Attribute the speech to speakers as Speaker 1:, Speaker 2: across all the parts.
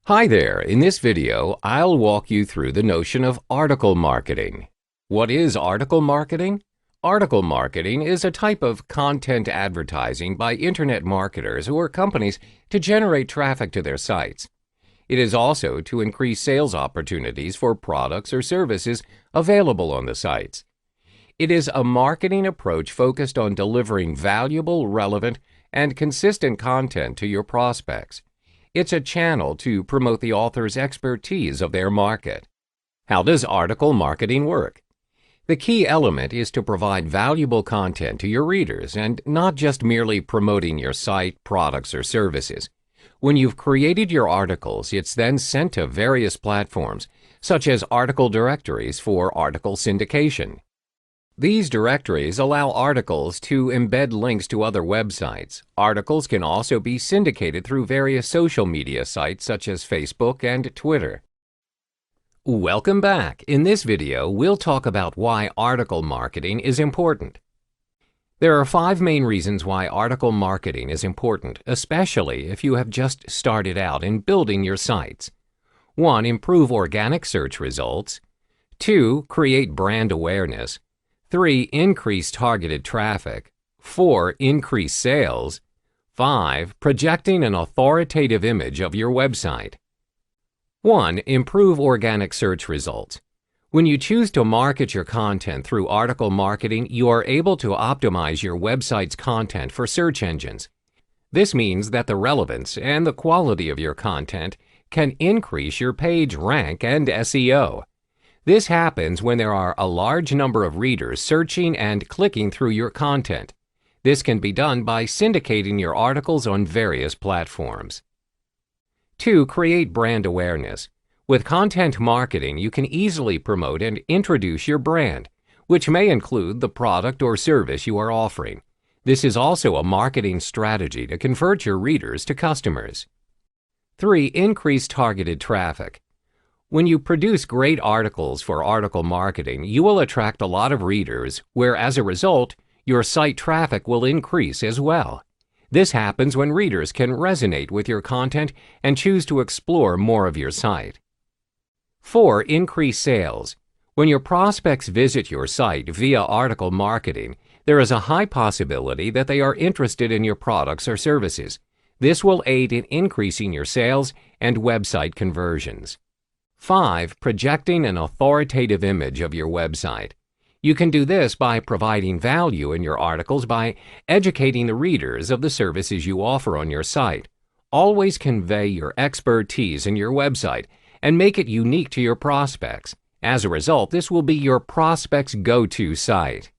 Speaker 1: Hi there, in this video, I'll walk you through the notion of article marketing. What is article marketing? Article marketing is a type of content advertising by internet marketers or companies to generate traffic to their sites. It is also to increase sales opportunities for products or services available on the sites. It is a marketing approach focused on delivering valuable, relevant, and consistent content to your prospects. It's a channel to promote the author's expertise of their market. How does article marketing work? The key element is to provide valuable content to your readers and not just merely promoting your site, products, or services. When you've created your articles, it's then sent to various platforms, such as article directories for article syndication. These directories allow articles to embed links to other websites. Articles can also be syndicated through various social media sites such as Facebook and Twitter. Welcome back. In this video, we'll talk about why article marketing is important. There are 5 main reasons why article marketing is important, especially if you have just started out in building your sites. 1. Improve organic search results. 2. Create brand awareness. 3. Increase targeted traffic. 4. Increase sales. 5. Projecting an authoritative image of your website. 1. Improve organic search results. When you choose to market your content through article marketing, you are able to optimize your website's content for search engines. This means that the relevance and the quality of your content can increase your page rank and SEO. This happens when there are a large number of readers searching and clicking through your content. This can be done by syndicating your articles on various platforms. 2. Create brand awareness. With content marketing, you can easily promote and introduce your brand, which may include the product or service you are offering. This is also a marketing strategy to convert your readers to customers. 3. Increase targeted traffic. When you produce great articles for article marketing, you will attract a lot of readers, where as a result, your site traffic will increase as well. This happens when readers can resonate with your content and choose to explore more of your site. 4. Increase sales. When your prospects visit your site via article marketing, there is a high possibility that they are interested in your products or services. This will aid in increasing your sales and website conversions. 5. Projecting an authoritative image of your website. You can do this by providing value in your articles by educating the readers of the services you offer on your site. Always convey your expertise in your website and make it unique to your prospects. As a result, this will be your prospects' go-to site.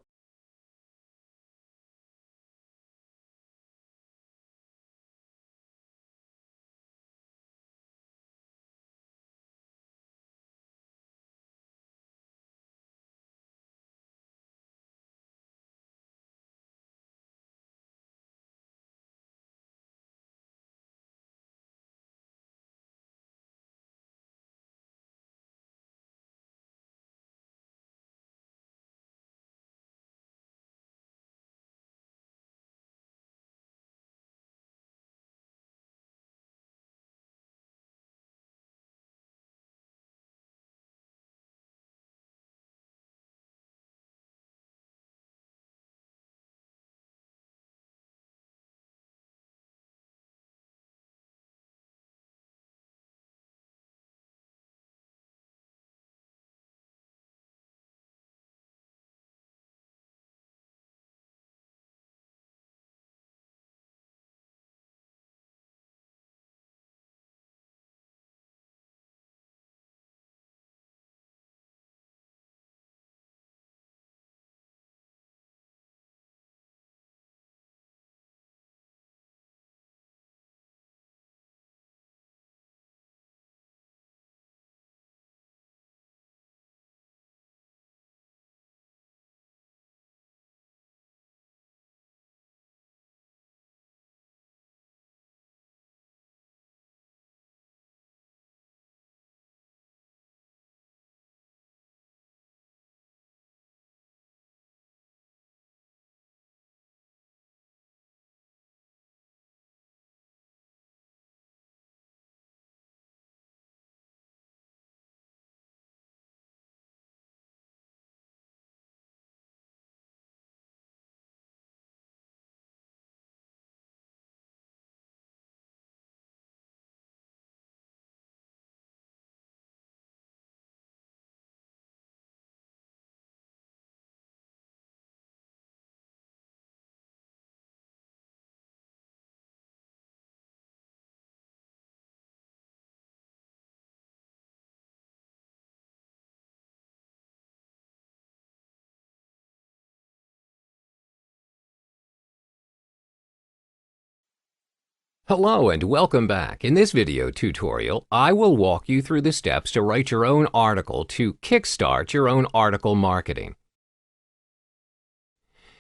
Speaker 1: Hello and welcome back. In this video tutorial, I will walk you through the steps to write your own article to kickstart your own article marketing.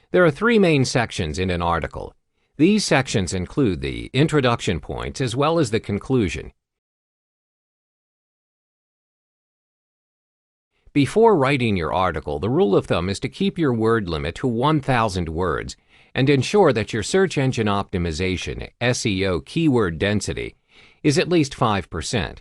Speaker 1: There are three main sections in an article. These sections include the introduction points as well as the conclusion. Before writing your article, the rule of thumb is to keep your word limit to 1,000 words and ensure that your search engine optimization, SEO keyword density, is at least 5%.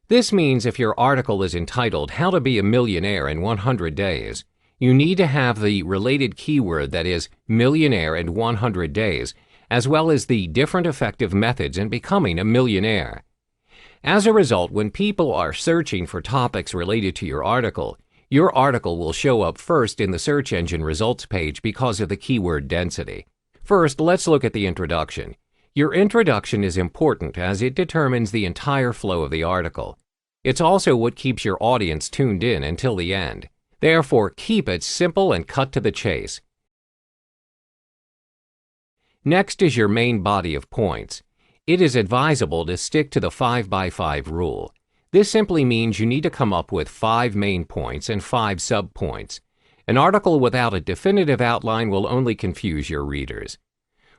Speaker 1: This means if your article is entitled How to Be a Millionaire in 100 Days, you need to have the related keyword that is millionaire in 100 days, as well as the different effective methods in becoming a millionaire. As a result, when people are searching for topics related to your article will show up first in the search engine results page because of the keyword density. First, let's look at the introduction. Your introduction is important as it determines the entire flow of the article. It's also what keeps your audience tuned in until the end. Therefore, keep it simple and cut to the chase. Next is your main body of points. It is advisable to stick to the 5x5 rule. This simply means you need to come up with 5 main points and 5 sub-points. An article without a definitive outline will only confuse your readers.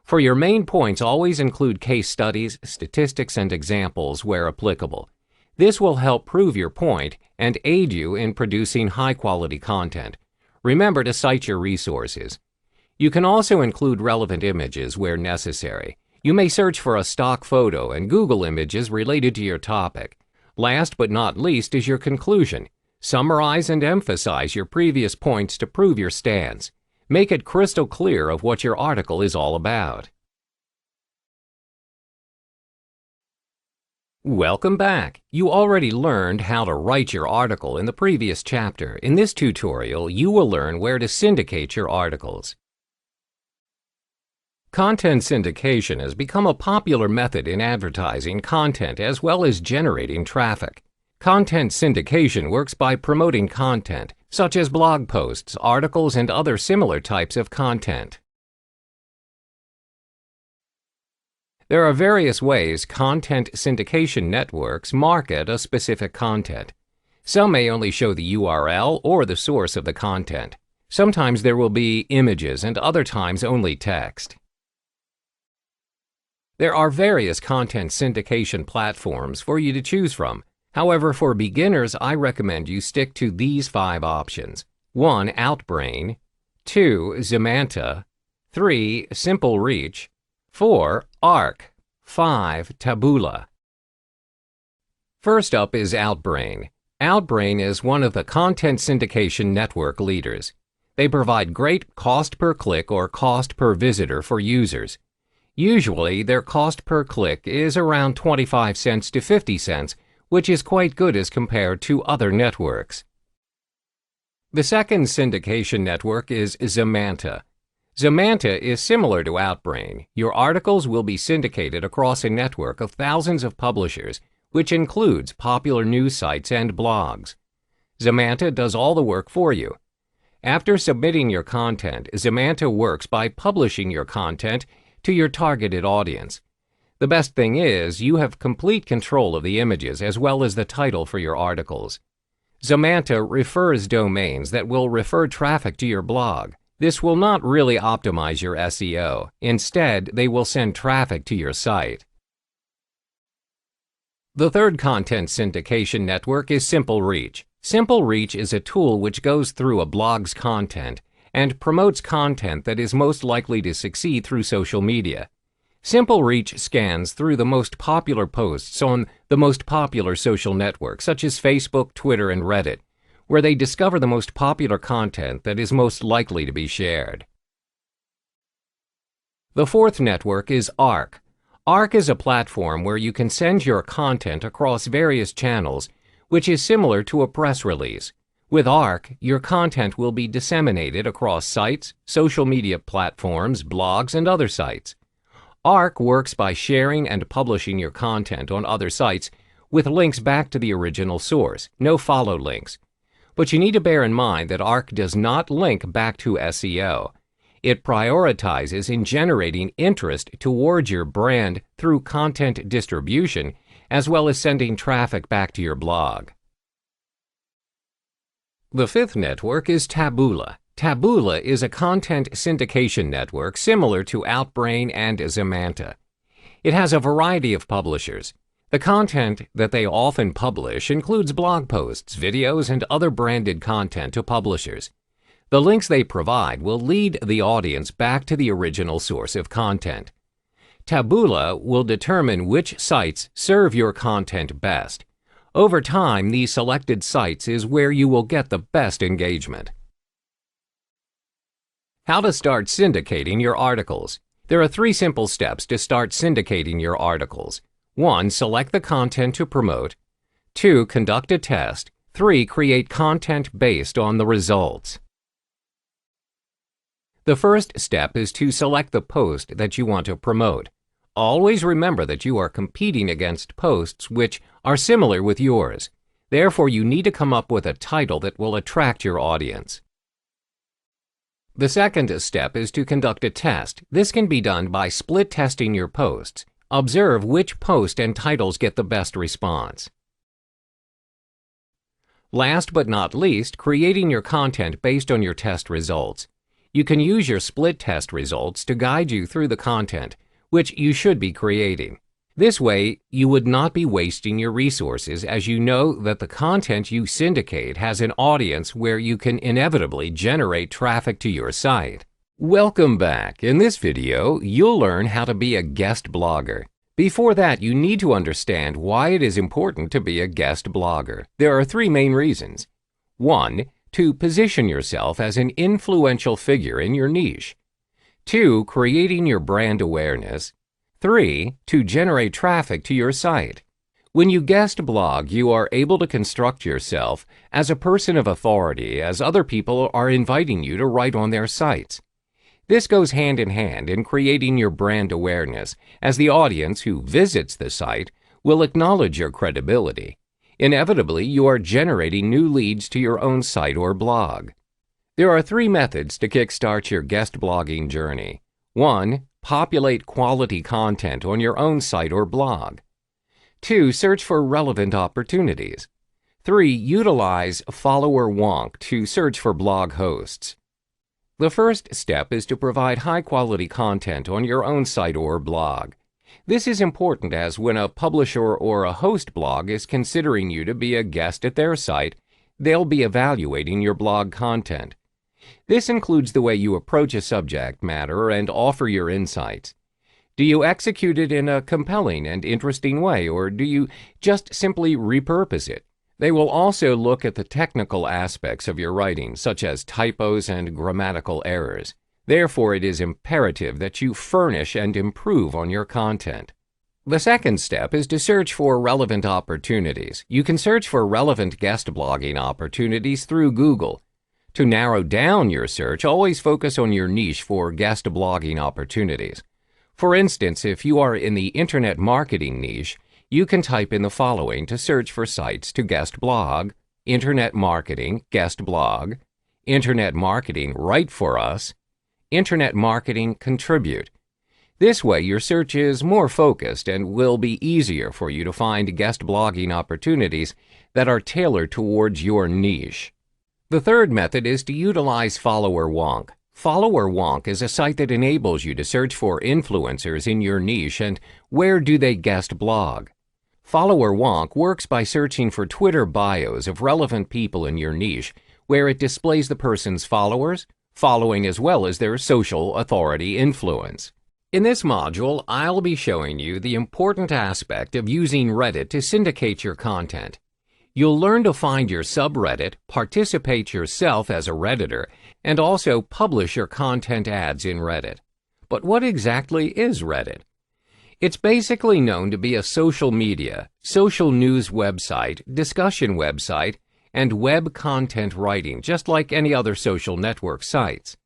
Speaker 1: For your main points, always include case studies, statistics, and examples where applicable. This will help prove your point and aid you in producing high-quality content. Remember to cite your resources. You can also include relevant images where necessary. You may search for a stock photo and Google images related to your topic. Last but not least is your conclusion. Summarize and emphasize your previous points to prove your stance. Make it crystal clear of what your article is all about. Welcome back. You already learned how to write your article in the previous chapter. In this tutorial, you will learn where to syndicate your articles. Content syndication has become a popular method in advertising content as well as generating traffic. Content syndication works by promoting content, such as blog posts, articles, and other similar types of content. There are various ways content syndication networks market a specific content. Some may only show the URL or the source of the content. Sometimes there will be images and other times only text. There are various content syndication platforms for you to choose from. However, for beginners, I recommend you stick to these 5 options. 1. Outbrain. 2. Zemanta. 3. Simple Reach. 4. Arc. 5. Taboola. First up is Outbrain. Outbrain is one of the content syndication network leaders. They provide great cost per click or cost per visitor for users. Usually, their cost per click is around 25 cents to 50 cents, which is quite good as compared to other networks. The second syndication network is Zemanta. Zemanta is similar to Outbrain. Your articles will be syndicated across a network of thousands of publishers, which includes popular news sites and blogs. Zemanta does all the work for you. After submitting your content, Zemanta works by publishing your content to your targeted audience. The best thing is, you have complete control of the images as well as the title for your articles. Zemanta refers domains that will refer traffic to your blog. This will not really optimize your SEO. Instead, they will send traffic to your site. The third content syndication network is Simple Reach. Simple Reach is a tool which goes through a blog's content and promotes content that is most likely to succeed through social media. Simple Reach scans through the most popular posts on the most popular social networks such as Facebook, Twitter, and Reddit, where they discover the most popular content that is most likely to be shared. The fourth network is Arc. Arc is a platform where you can send your content across various channels, which is similar to a press release. With Arc, your content will be disseminated across sites, social media platforms, blogs, and other sites. Arc works by sharing and publishing your content on other sites with links back to the original source, no follow links. But you need to bear in mind that Arc does not link back to SEO. It prioritizes in generating interest towards your brand through content distribution, as well as sending traffic back to your blog. The fifth network is Taboola. Taboola is a content syndication network similar to Outbrain and Zemanta. It has a variety of publishers. The content that they often publish includes blog posts, videos, and other branded content to publishers. The links they provide will lead the audience back to the original source of content. Taboola will determine which sites serve your content best. Over time, these selected sites is where you will get the best engagement. How to start syndicating your articles. There are 3 simple steps to start syndicating your articles. 1. Select the content to promote. 2. Conduct a test. 3. Create content based on the results. The first step is to select the post that you want to promote. Always remember that you are competing against posts which are similar with yours. Therefore, you need to come up with a title that will attract your audience. The second step is to conduct a test. This can be done by split testing your posts. Observe which post and titles get the best response. Last but not least, creating your content based on your test results. You can use your split test results to guide you through the content, which you should be creating. This way, you would not be wasting your resources, as you know that the content you syndicate has an audience where you can inevitably generate traffic to your site. Welcome back. In this video, you'll learn how to be a guest blogger. Before that, you need to understand why it is important to be a guest blogger. There are 3 main reasons. 1. To position yourself as an influential figure in your niche. 2. Creating your brand awareness. 3. To generate traffic to your site. When you guest blog, you are able to construct yourself as a person of authority, as other people are inviting you to write on their sites. This goes hand in hand in creating your brand awareness, as the audience who visits the site will acknowledge your credibility. Inevitably, you are generating new leads to your own site or blog. There are 3 methods to kickstart your guest blogging journey. 1. Populate quality content on your own site or blog. 2. Search for relevant opportunities. 3. Utilize follower wonk to search for blog hosts. The first step is to provide high-quality content on your own site or blog. This is important as when a publisher or a host blog is considering you to be a guest at their site, they'll be evaluating your blog content. This includes the way you approach a subject matter and offer your insights. Do you execute it in a compelling and interesting way, or do you just simply repurpose it? They will also look at the technical aspects of your writing, such as typos and grammatical errors. Therefore, it is imperative that you furnish and improve on your content. The second step is to search for relevant opportunities. You can search for relevant guest blogging opportunities through Google. To narrow down your search, always focus on your niche for guest blogging opportunities. For instance, if you are in the internet marketing niche, you can type in the following to search for sites to guest blog: Internet Marketing, Guest Blog; Internet Marketing, Write for Us; Internet Marketing, Contribute. This way, your search is more focused and will be easier for you to find guest blogging opportunities that are tailored towards your niche. The third method is to utilize follower wonk. Follower wonk is a site that enables you to search for influencers in your niche and where do they guest blog. Follower wonk works by searching for Twitter bios of relevant people in your niche, where it displays the person's followers, following as well as their social authority influence. In this module, I'll be showing you the important aspect of using Reddit to syndicate your content. You'll learn to find your subreddit, participate yourself as a Redditor, and also publish your content ads in Reddit. But what exactly is Reddit? It's basically known to be a social media, social news website, discussion website, and web content writing, just like any other social network sites.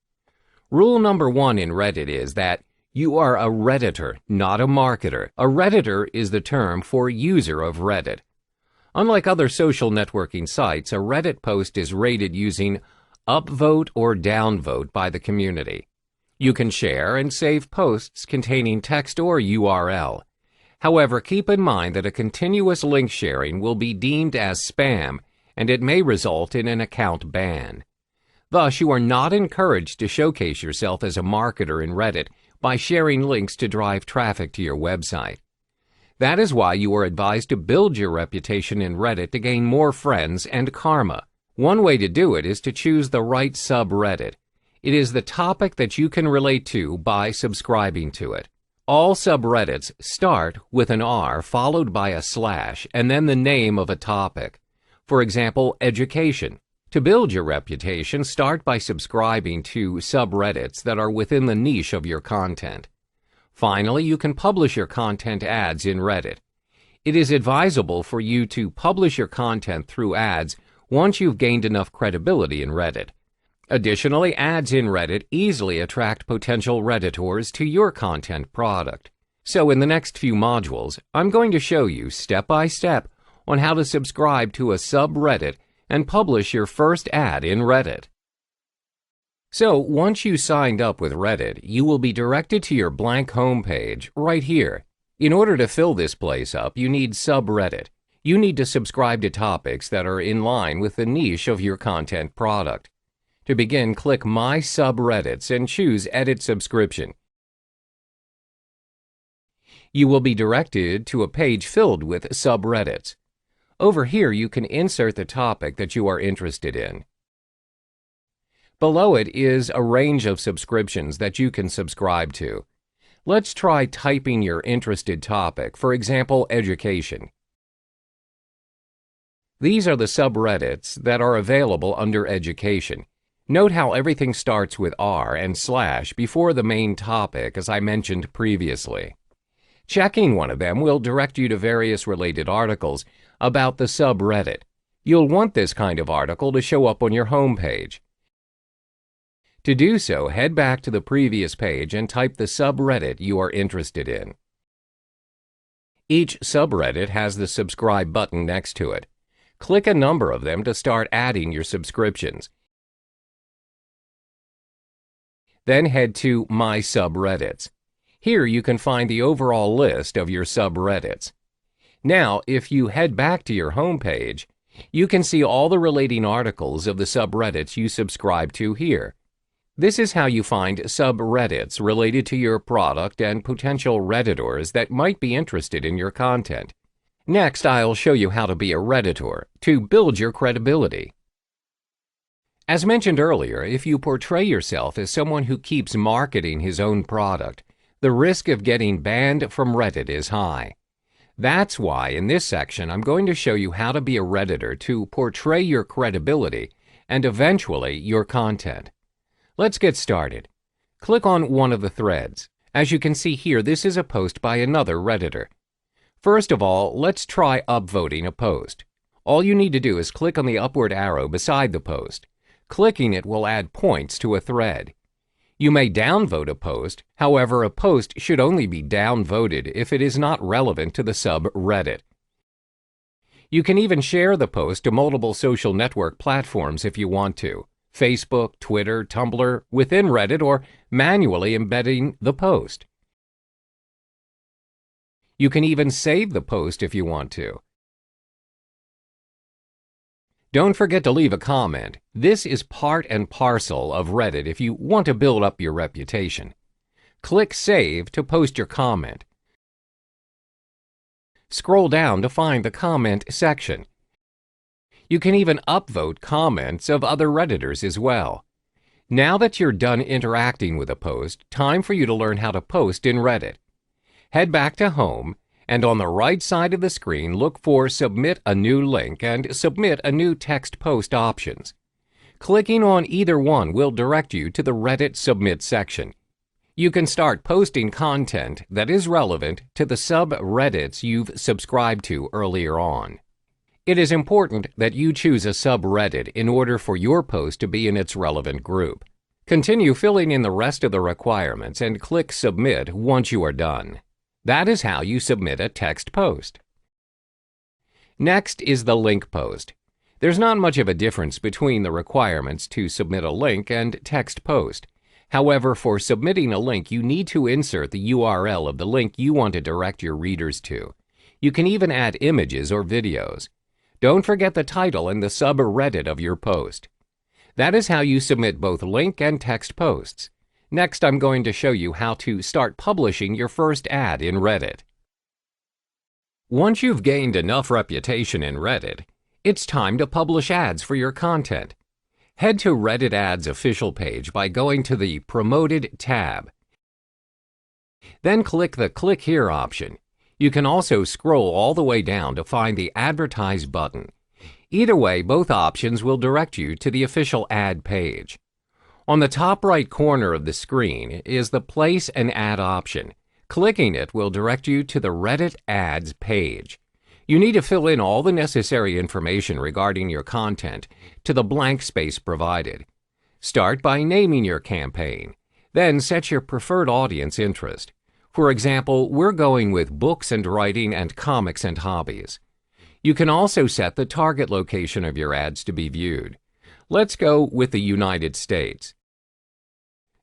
Speaker 1: Rule number 1 in Reddit is that you are a Redditor, not a marketer. A Redditor is the term for user of Reddit. Unlike other social networking sites, a Reddit post is rated using upvote or downvote by the community. You can share and save posts containing text or URL. However, keep in mind that a continuous link sharing will be deemed as spam, and it may result in an account ban. Thus, you are not encouraged to showcase yourself as a marketer in Reddit by sharing links to drive traffic to your website. That is why you are advised to build your reputation in Reddit to gain more friends and karma. One way to do it is to choose the right subreddit. It is the topic that you can relate to by subscribing to it. All subreddits start with an R followed by a slash and then the name of a topic. For example, education. To build your reputation, start by subscribing to subreddits that are within the niche of your content. Finally, you can publish your content ads in Reddit. It is advisable for you to publish your content through ads once you've gained enough credibility in Reddit. Additionally, ads in Reddit easily attract potential Redditors to your content product. So in the next few modules, I'm going to show you step by step on how to subscribe to a subreddit and publish your first ad in Reddit. So once you signed up with Reddit, you will be directed to your blank homepage right here. In order to fill this place up, you need subreddit. You need to subscribe to topics that are in line with the niche of your content product. To begin, click My Subreddits and choose Edit Subscription. You will be directed to a page filled with subreddits. Over here, you can insert the topic that you are interested in. Below it is a range of subscriptions that you can subscribe to. Let's try typing your interested topic, for example, education. These are the subreddits that are available under education. Note how everything starts with R and slash before the main topic, as I mentioned previously. Checking one of them will direct you to various related articles about the subreddit. You'll want this kind of article to show up on your home page. To do so, head back to the previous page and type the subreddit you are interested in. Each subreddit has the subscribe button next to it. Click a number of them to start adding your subscriptions. Then head to My Subreddits. Here you can find the overall list of your subreddits. Now, if you head back to your home page, you can see all the relating articles of the subreddits you subscribe to here. This is how you find subreddits related to your product and potential Redditors that might be interested in your content. Next, I'll show you how to be a Redditor to build your credibility. As mentioned earlier, if you portray yourself as someone who keeps marketing his own product, the risk of getting banned from Reddit is high. That's why in this section I'm going to show you how to be a Redditor to portray your credibility and eventually your content. Let's get started. Click on one of the threads. As you can see here, this is a post by another Redditor. First of all, let's try upvoting a post. All you need to do is click on the upward arrow beside the post. Clicking it will add points to a thread. You may downvote a post, however, a post should only be downvoted if it is not relevant to the subreddit. You can even share the post to multiple social network platforms if you want to: Facebook, Twitter, Tumblr, within Reddit, or manually embedding the post. You can even save the post if you want to. Don't forget to leave a comment. This is part and parcel of Reddit if you want to build up your reputation. Click Save to post your comment. Scroll down to find the comment section. You can even upvote comments of other Redditors as well. Now that you're done interacting with a post, time for you to learn how to post in Reddit. Head back to Home, and on the right side of the screen, look for Submit a New Link and Submit a New Text Post options. Clicking on either one will direct you to the Reddit Submit section. You can start posting content that is relevant to the subreddits you've subscribed to earlier on. It is important that you choose a subreddit in order for your post to be in its relevant group. Continue filling in the rest of the requirements and click Submit once you are done. That is how you submit a text post. Next is the link post. There's not much of a difference between the requirements to submit a link and text post. However, for submitting a link, you need to insert the URL of the link you want to direct your readers to. You can even add images or videos. Don't forget the title and the subreddit of your post. That is how you submit both link and text posts. Next, I'm going to show you how to start publishing your first ad in Reddit. Once you've gained enough reputation in Reddit, it's time to publish ads for your content. Head to Reddit Ads official page by going to the Promoted tab. Then click the Click Here option. You can also scroll all the way down to find the Advertise button. Either way, both options will direct you to the official ad page. On the top right corner of the screen is the Place an Ad option. Clicking it will direct you to the Reddit Ads page. You need to fill in all the necessary information regarding your content to the blank space provided. Start by naming your campaign. Then set your preferred audience interest. For example, we're going with books and writing and comics and hobbies. You can also set the target location of your ads to be viewed. Let's go with the United States.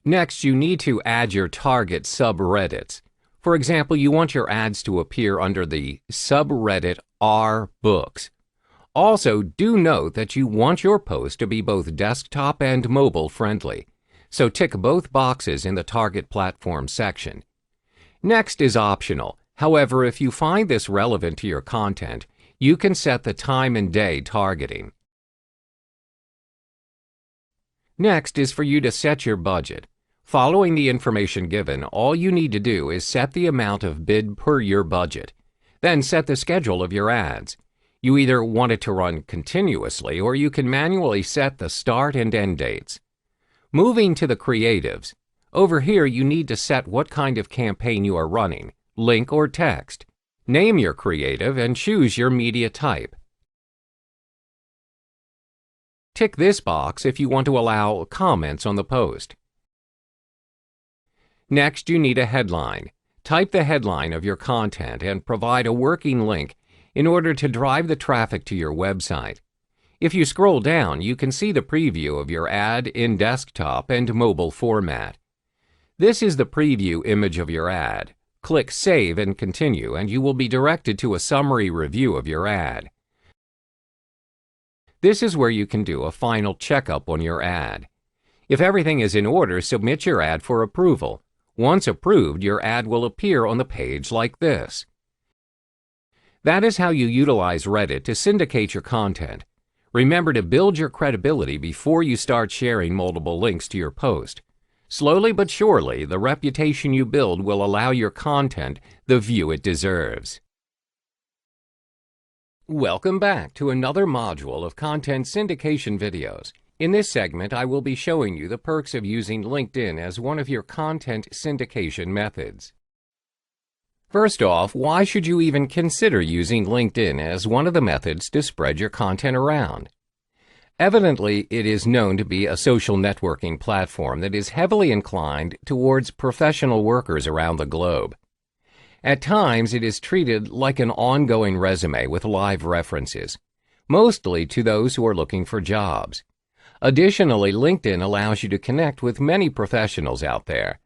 Speaker 1: Next, you need to add your target subreddits. For example, you want your ads to appear under the subreddit r/books. Also, do note that you want your post to be both desktop and mobile friendly, so tick both boxes in the target platform section. Next is optional. However, if you find this relevant to your content, you can set the time and day targeting. Next is for you to set your budget. Following the information given, all you need to do is set the amount of bid per your budget. Then set the schedule of your ads. You either want it to run continuously or you can manually set the start and end dates. Moving to the creatives. Over here you need to set what kind of campaign you are running, link or text. Name your creative and choose your media type. Tick this box if you want to allow comments on the post. Next, you need a headline. Type the headline of your content and provide a working link in order to drive the traffic to your website. If you scroll down, you can see the preview of your ad in desktop and mobile format. This is the preview image of your ad. Click Save and Continue, and you will be directed to a summary review of your ad. This is where you can do a final checkup on your ad. If everything is in order, submit your ad for approval. Once approved, your ad will appear on the page like this. That is how you utilize Reddit to syndicate your content. Remember to build your credibility before you start sharing multiple links to your post. Slowly but surely, the reputation you build will allow your content the view it deserves. Welcome back to another module of content syndication videos. In this segment, I will be showing you the perks of using LinkedIn as one of your content syndication methods. First off, why should you even consider using LinkedIn as one of the methods to spread your content around? Evidently, it is known to be a social networking platform that is heavily inclined towards professional workers around the globe. At times, it is treated like an ongoing resume with live references, mostly to those who are looking for jobs. Additionally, LinkedIn allows you to connect with many professionals out there.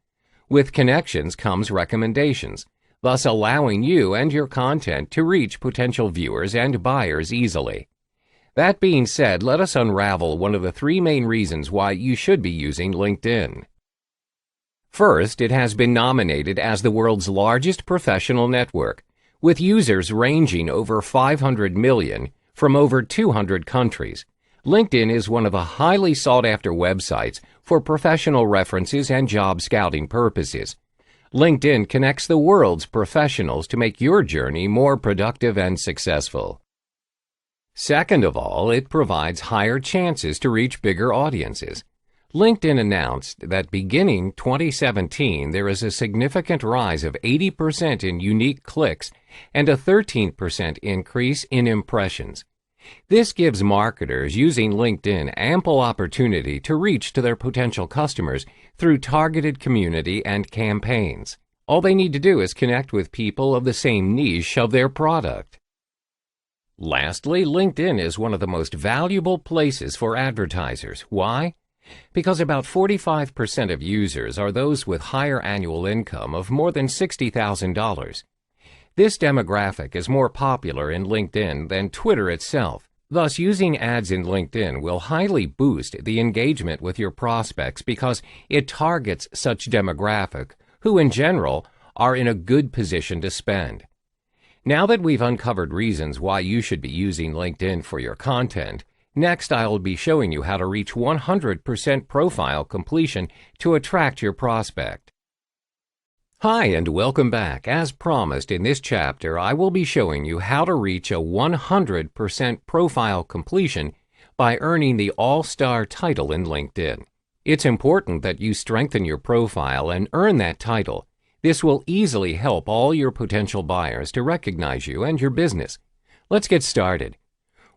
Speaker 1: With connections comes recommendations, thus allowing you and your content to reach potential viewers and buyers easily. That being said, let us unravel one of the three main reasons why you should be using LinkedIn. First, it has been nominated as the world's largest professional network, with users ranging over 500 million from over 200 countries. LinkedIn is one of the highly sought-after websites for professional references and job scouting purposes. LinkedIn connects the world's professionals to make your journey more productive and successful. Second of all, it provides higher chances to reach bigger audiences. LinkedIn announced that beginning 2017, there is a significant rise of 80% in unique clicks and a 13% increase in impressions. This gives marketers using LinkedIn ample opportunity to reach to their potential customers through targeted community and campaigns. All they need to do is connect with people of the same niche of their product. Lastly, LinkedIn is one of the most valuable places for advertisers. Why? because about 45% of users are those with higher annual income of more than $60,000. This demographic is more popular in LinkedIn than Twitter itself. Thus, using ads in LinkedIn will highly boost the engagement with your prospects because it targets such demographic who, in general, are in a good position to spend. Now that we've uncovered reasons why you should be using LinkedIn for your content, next I'll be showing you how to reach 100% profile completion to attract your prospect. Hi and welcome back. As promised, in this chapter I will be showing you how to reach a 100% profile completion by earning the All-Star title in LinkedIn. It's important that you strengthen your profile and earn that title. This will easily help all your potential buyers to recognize you and your business. Let's get started.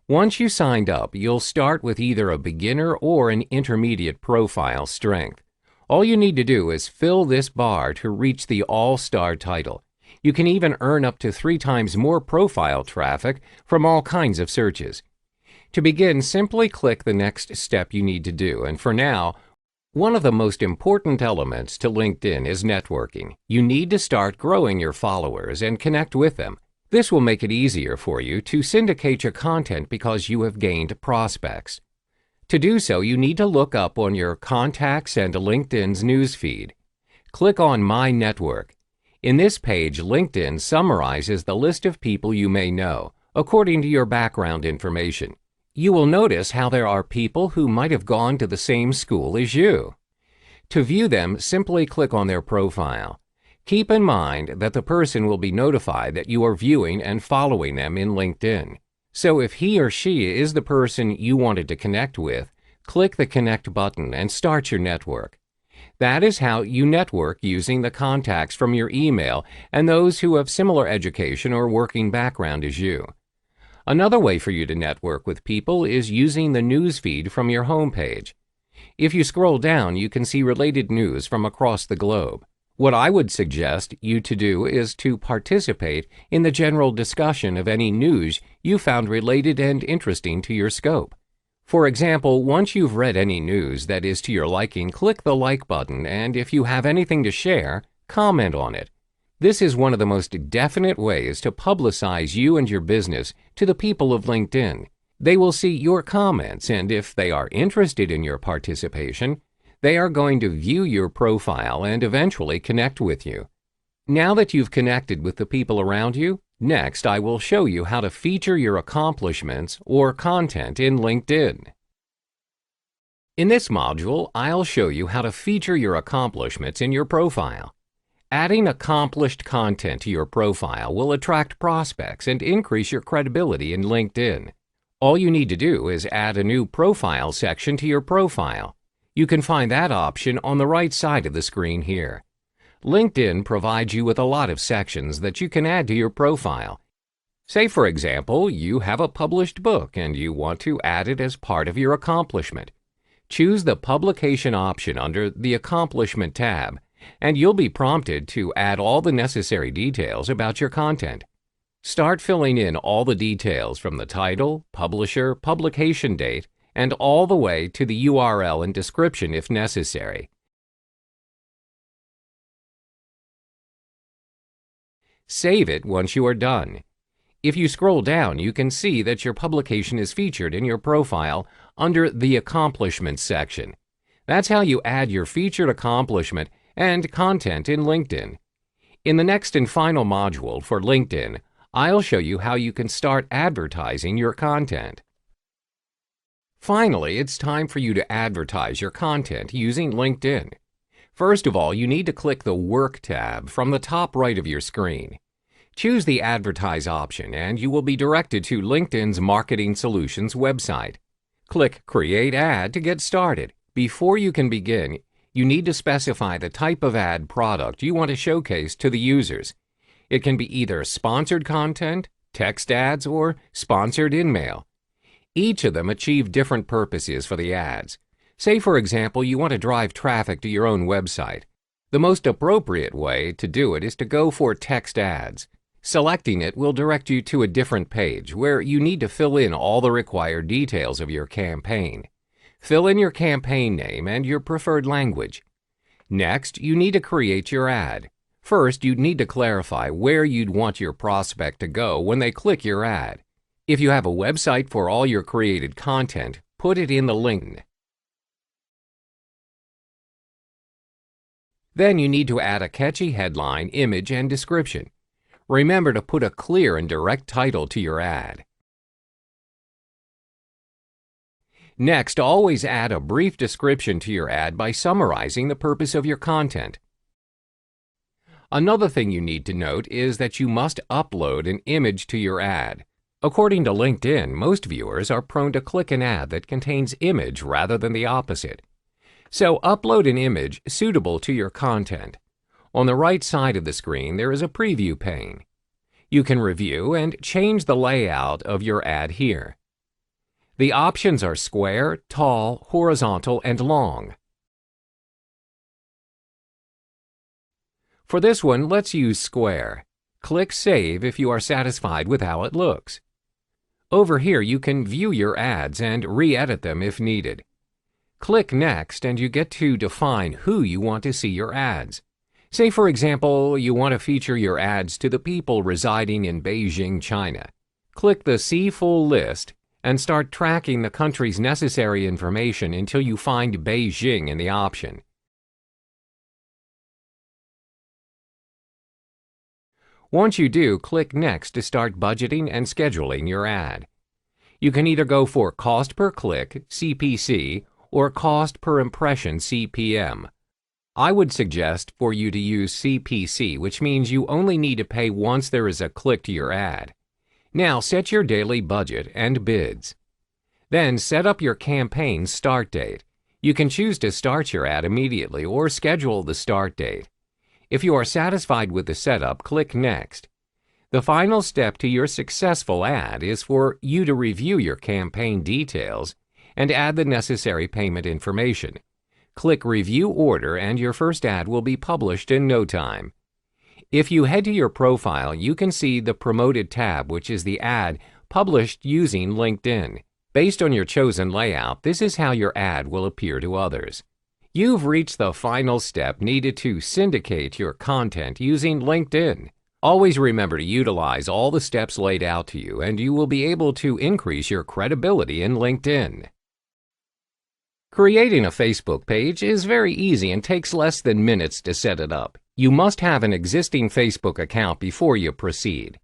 Speaker 1: Once you signed up, you'll start with either a beginner or an intermediate profile strength. All you need to do is fill this bar to reach the All-Star title. You can even earn up to 3 times more profile traffic from all kinds of searches. To begin, simply click the next step you need to do, and for now, one of the most important elements to LinkedIn is networking. You need to start growing your followers and connect with them. This will make it easier for you to syndicate your content because you have gained prospects. To do so, you need to look up on your contacts and LinkedIn's newsfeed. Click on My Network. In this page, LinkedIn summarizes the list of people you may know, according to your background information. You will notice how there are people who might have gone to the same school as you. To view them, simply click on their profile. Keep in mind that the person will be notified that you are viewing and following them in LinkedIn. So if he or she is the person you wanted to connect with, click the Connect button and start your network. That is how you network using the contacts from your email and those who have similar education or working background as you. Another way for you to network with people is using the newsfeed from your homepage. If you scroll down, you can see related news from across the globe. What I would suggest you to do is to participate in the general discussion of any news you found related and interesting to your scope. For example, once you've read any news that is to your liking, click the like button, and if you have anything to share, comment on it. This is one of the most definite ways to publicize you and your business to the people of LinkedIn. They will see your comments, and if they are interested in your participation, they are going to view your profile and eventually connect with you. Now that you've connected with the people around you, next I will show you how to feature your accomplishments or content in LinkedIn. In this module, I'll show you how to feature your accomplishments in your profile. Adding accomplished content to your profile will attract prospects and increase your credibility in LinkedIn. All you need to do is add a new profile section to your profile. You can find that option on the right side of the screen here. LinkedIn provides you with a lot of sections that you can add to your profile. Say, for example, you have a published book and you want to add it as part of your accomplishment. Choose the Publication option under the Accomplishment tab, and you'll be prompted to add all the necessary details about your content. Start filling in all the details from the title, publisher, publication date, and all the way to the URL and description if necessary. Save it once you are done. If you scroll down, you can see that your publication is featured in your profile under the Accomplishments section. That's how you add your featured accomplishment and content in LinkedIn. In the next and final module for LinkedIn, I'll show you how you can start advertising your content. Finally, it's time for you to advertise your content using LinkedIn. First of all, you need to click the Work tab from the top right of your screen. Choose the Advertise option and you will be directed to LinkedIn's Marketing Solutions website. Click Create Ad to get started. Before you can begin, you need to specify the type of ad product you want to showcase to the users. It can be either sponsored content, text ads, or sponsored in-mail. Each of them achieve different purposes for the ads. Say, for example, you want to drive traffic to your own website. The most appropriate way to do it is to go for text ads. Selecting it will direct you to a different page where you need to fill in all the required details of your campaign. Fill in your campaign name and your preferred language. Next, you need to create your ad. First, you need to clarify where you'd want your prospect to go when they click your ad. If you have a website for all your created content, put it in the link. Then you need to add a catchy headline, image, and description. Remember to put a clear and direct title to your ad. Next, always add a brief description to your ad by summarizing the purpose of your content. Another thing you need to note is that you must upload an image to your ad. According to LinkedIn, most viewers are prone to click an ad that contains image rather than the opposite. So upload an image suitable to your content. On the right side of the screen, there is a preview pane. You can review and change the layout of your ad here. The options are square, tall, horizontal, and long. For this one, let's use square. Click Save if you are satisfied with how it looks. Over here, you can view your ads and re-edit them if needed. Click Next and you get to define who you want to see your ads. Say, for example, you want to feature your ads to the people residing in Beijing, China. Click the See Full List and start tracking the country's necessary information until you find Beijing in the option. Once you do, click Next to start budgeting and scheduling your ad. You can either go for cost per click, CPC, or cost per impression, CPM. I would suggest for you to use CPC, which means you only need to pay once there is a click to your ad. Now set your daily budget and bids. Then set up your campaign start date. You can choose to start your ad immediately or schedule the start date. If you are satisfied with the setup, click Next. The final step to your successful ad is for you to review your campaign details and add the necessary payment information. Click Review Order and your first ad will be published in no time. If you head to your profile, you can see the Promoted tab, which is the ad published using LinkedIn. Based on your chosen layout, this is how your ad will appear to others. You've reached the final step needed to syndicate your content using LinkedIn. Always remember to utilize all the steps laid out to you, and you will be able to increase your credibility in LinkedIn. Creating a Facebook page is very easy and takes less than minutes to set it up. You must have an existing Facebook account before you proceed.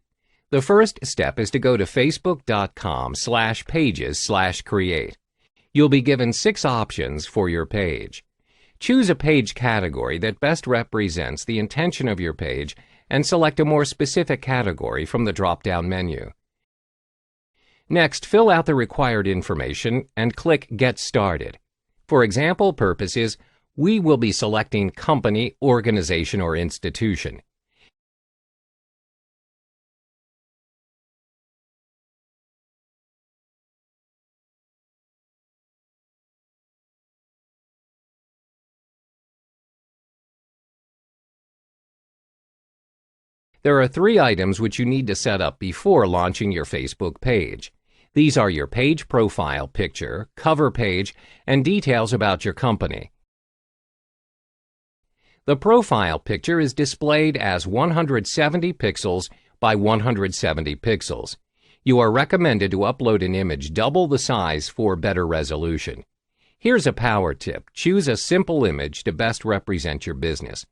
Speaker 1: The first step is to go to facebook.com/pages/create. You'll be given 6 options for your page. Choose a page category that best represents the intention of your page and select a more specific category from the drop-down menu. Next, fill out the required information and click Get Started. For example purposes, we will be selecting company, organization, or institution. There are 3 items which you need to set up before launching your Facebook page. These are your page profile picture, cover page, and details about your company. The profile picture is displayed as 170 pixels by 170 pixels. You are recommended to upload an image double the size for better resolution. Here's a power tip. Choose a simple image to best represent your business.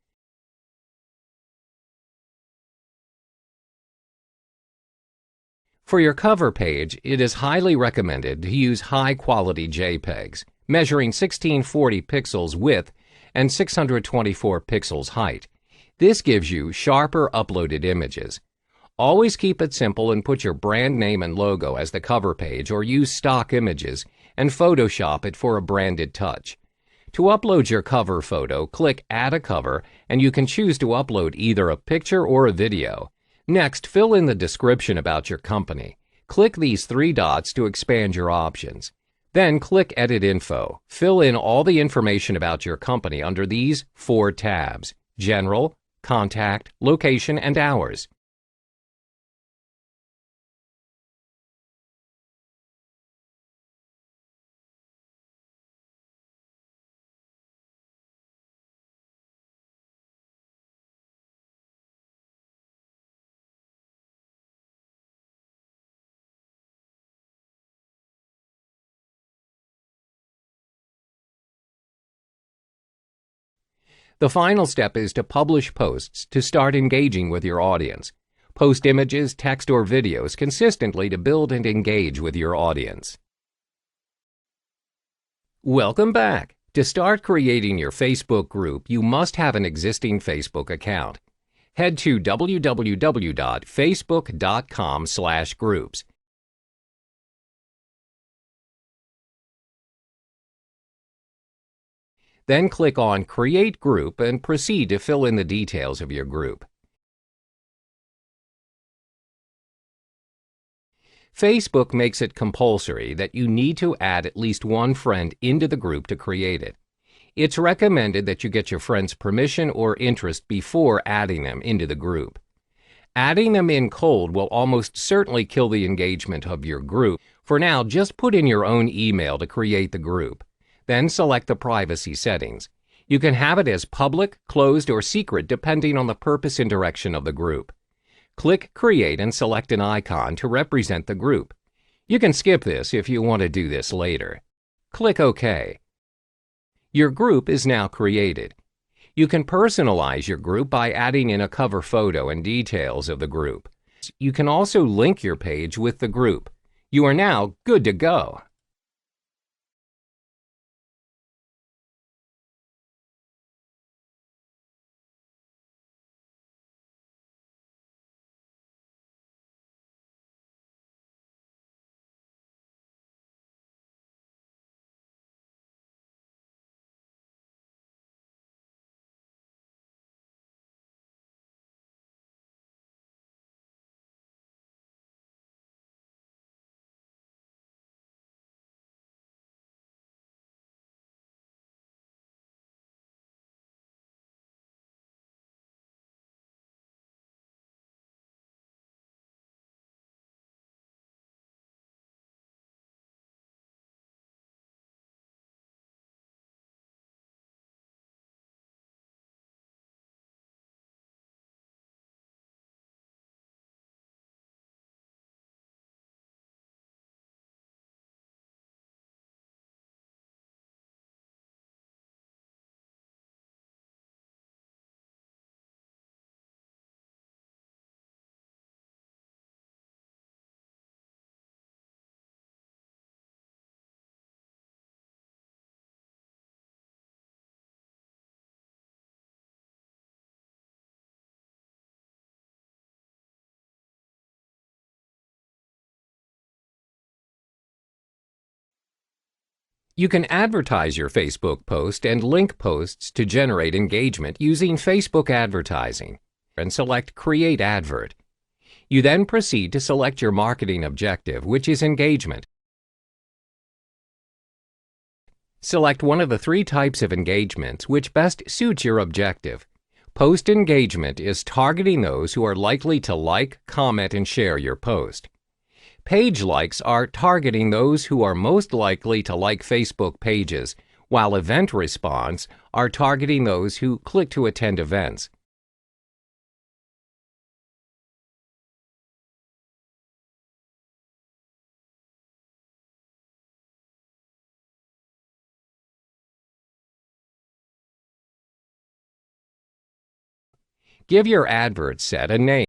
Speaker 1: For your cover page, it is highly recommended to use high-quality JPEGs, measuring 1640 pixels width and 624 pixels height. This gives you sharper uploaded images. Always keep it simple and put your brand name and logo as the cover page or use stock images and Photoshop it for a branded touch. To upload your cover photo, click Add a Cover and you can choose to upload either a picture or a video. Next, fill in the description about your company. Click these 3 dots to expand your options. Then click Edit Info. Fill in all the information about your company under these 4 tabs: General, Contact, Location, and Hours. The final step is to publish posts to start engaging with your audience. Post images, text, or videos consistently to build and engage with your audience. Welcome back. To start creating your Facebook group, you must have an existing Facebook account. Head to www.facebook.com/groups. Then click on Create Group and proceed to fill in the details of your group. Facebook makes it compulsory that you need to add at least one friend into the group to create it. It's recommended that you get your friend's permission or interest before adding them into the group. Adding them in cold will almost certainly kill the engagement of your group. For now, just put in your own email to create the group. Then select the privacy settings. You can have it as public, closed, or secret depending on the purpose and direction of the group. Click Create and select an icon to represent the group. You can skip this if you want to do this later. Click OK. Your group is now created. You can personalize your group by adding in a cover photo and details of the group. You can also link your page with the group. You are now good to go. You can advertise your Facebook post and link posts to generate engagement using Facebook advertising and select Create Advert. You then proceed to select your marketing objective, which is engagement. Select one of the three types of engagements which best suits your objective. Post engagement is targeting those who are likely to like, comment, and share your post. Page likes are targeting those who are most likely to like Facebook pages, while event response are targeting those who click to attend events. Give your advert set a name.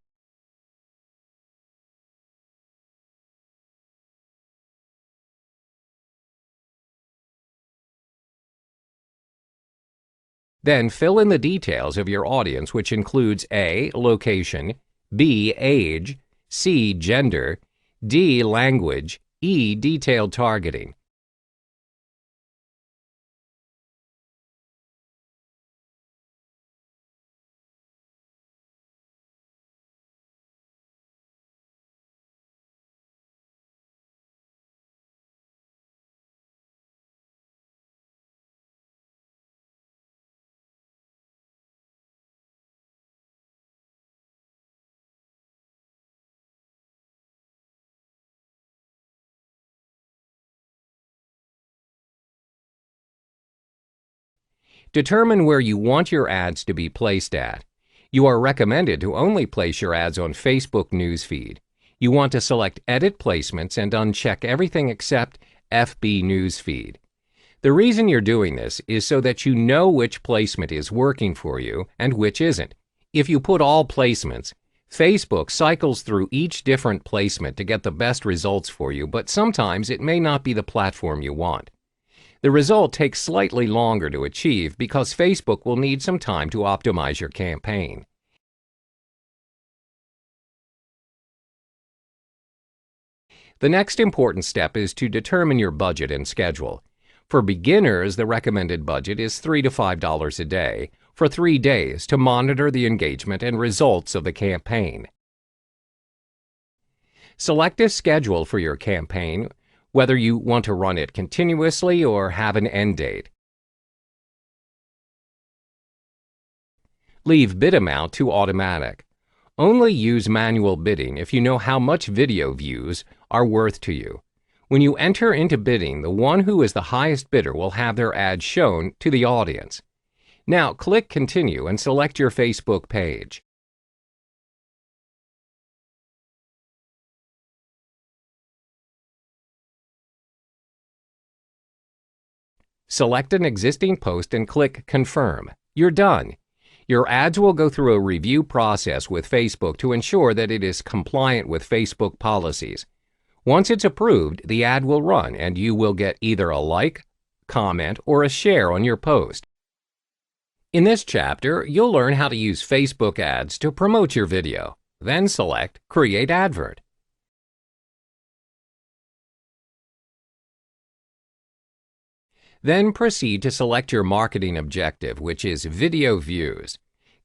Speaker 1: Then fill in the details of your audience, which includes A. Location, B. Age, C. Gender, D. Language, E. Detailed targeting. Determine where you want your ads to be placed at. You are recommended to only place your ads on Facebook newsfeed. You want to select Edit Placements and uncheck everything except FB Newsfeed. The reason you're doing this is so that you know which placement is working for you and which isn't. If you put all placements, Facebook cycles through each different placement to get the best results for you, but sometimes it may not be the platform you want. The result takes slightly longer to achieve because Facebook will need some time to optimize your campaign. The next important step is to determine your budget and schedule. For beginners, the recommended budget is $3 to $5 a day for 3 days to monitor the engagement and results of the campaign. Select a schedule for your campaign, whether you want to run it continuously or have an end date. Leave bid amount to automatic. Only use manual bidding if you know how much video views are worth to you. When you enter into bidding, the one who is the highest bidder will have their ad shown to the audience. Now click Continue and select your Facebook page. Select an existing post and click Confirm. You're done. Your ads will go through a review process with Facebook to ensure that it is compliant with Facebook policies. Once it's approved, the ad will run and you will get either a like, comment, or a share on your post. In this chapter, you'll learn how to use Facebook ads to promote your video. Then select Create Advert. Then proceed to select your marketing objective, which is video views.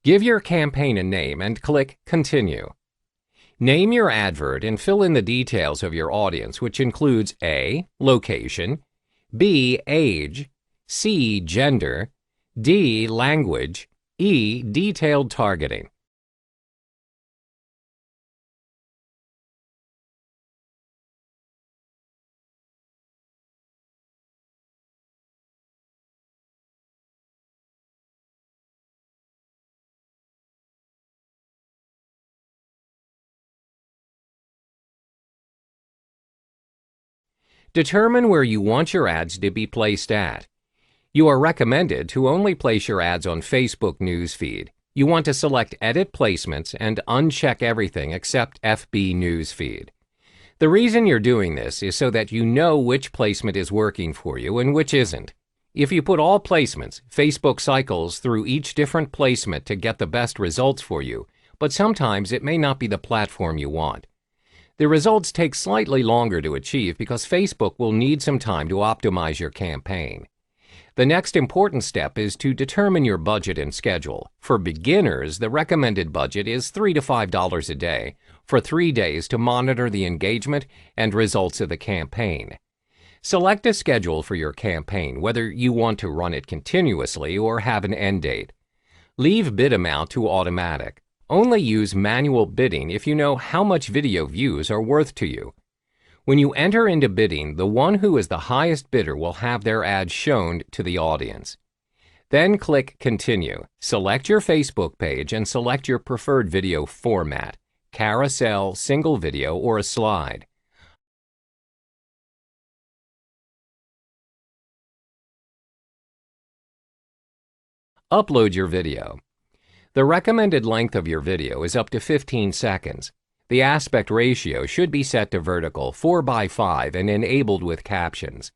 Speaker 1: Give your campaign a name and click Continue. Name your advert and fill in the details of your audience, which includes A. Location, B. Age, C. Gender, D. Language, E. Detailed targeting. Determine where you want your ads to be placed at. You are recommended to only place your ads on Facebook Newsfeed. You want to select Edit Placements and uncheck everything except FB Newsfeed. The reason you're doing this is so that you know which placement is working for you and which isn't. If you put all placements, Facebook cycles through each different placement to get the best results for you, but sometimes it may not be the platform you want. The results take slightly longer to achieve because Facebook will need some time to optimize your campaign. The next important step is to determine your budget and schedule. For beginners, the recommended budget is $3 to $5 a day for 3 days to monitor the engagement and results of the campaign. Select a schedule for your campaign, whether you want to run it continuously or have an end date. Leave bid amount to automatic. Only use manual bidding if you know how much video views are worth to you. When you enter into bidding, the one who is the highest bidder will have their ad shown to the audience. Then click Continue. Select your Facebook page and select your preferred video format, carousel, single video, or a slide. Upload your video. The recommended length of your video is up to 15 seconds. The aspect ratio should be set to vertical 4:5 and enabled with captions.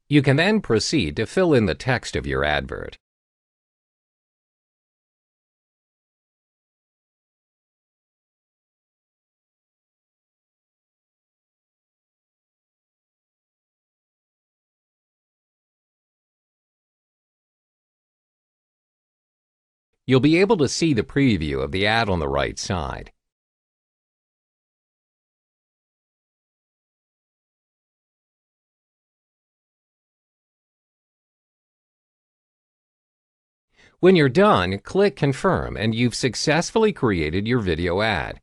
Speaker 1: You can then proceed to fill in the text of your advert. You'll be able to see the preview of the ad on the right side. When you're done, click Confirm and you've successfully created your video ad.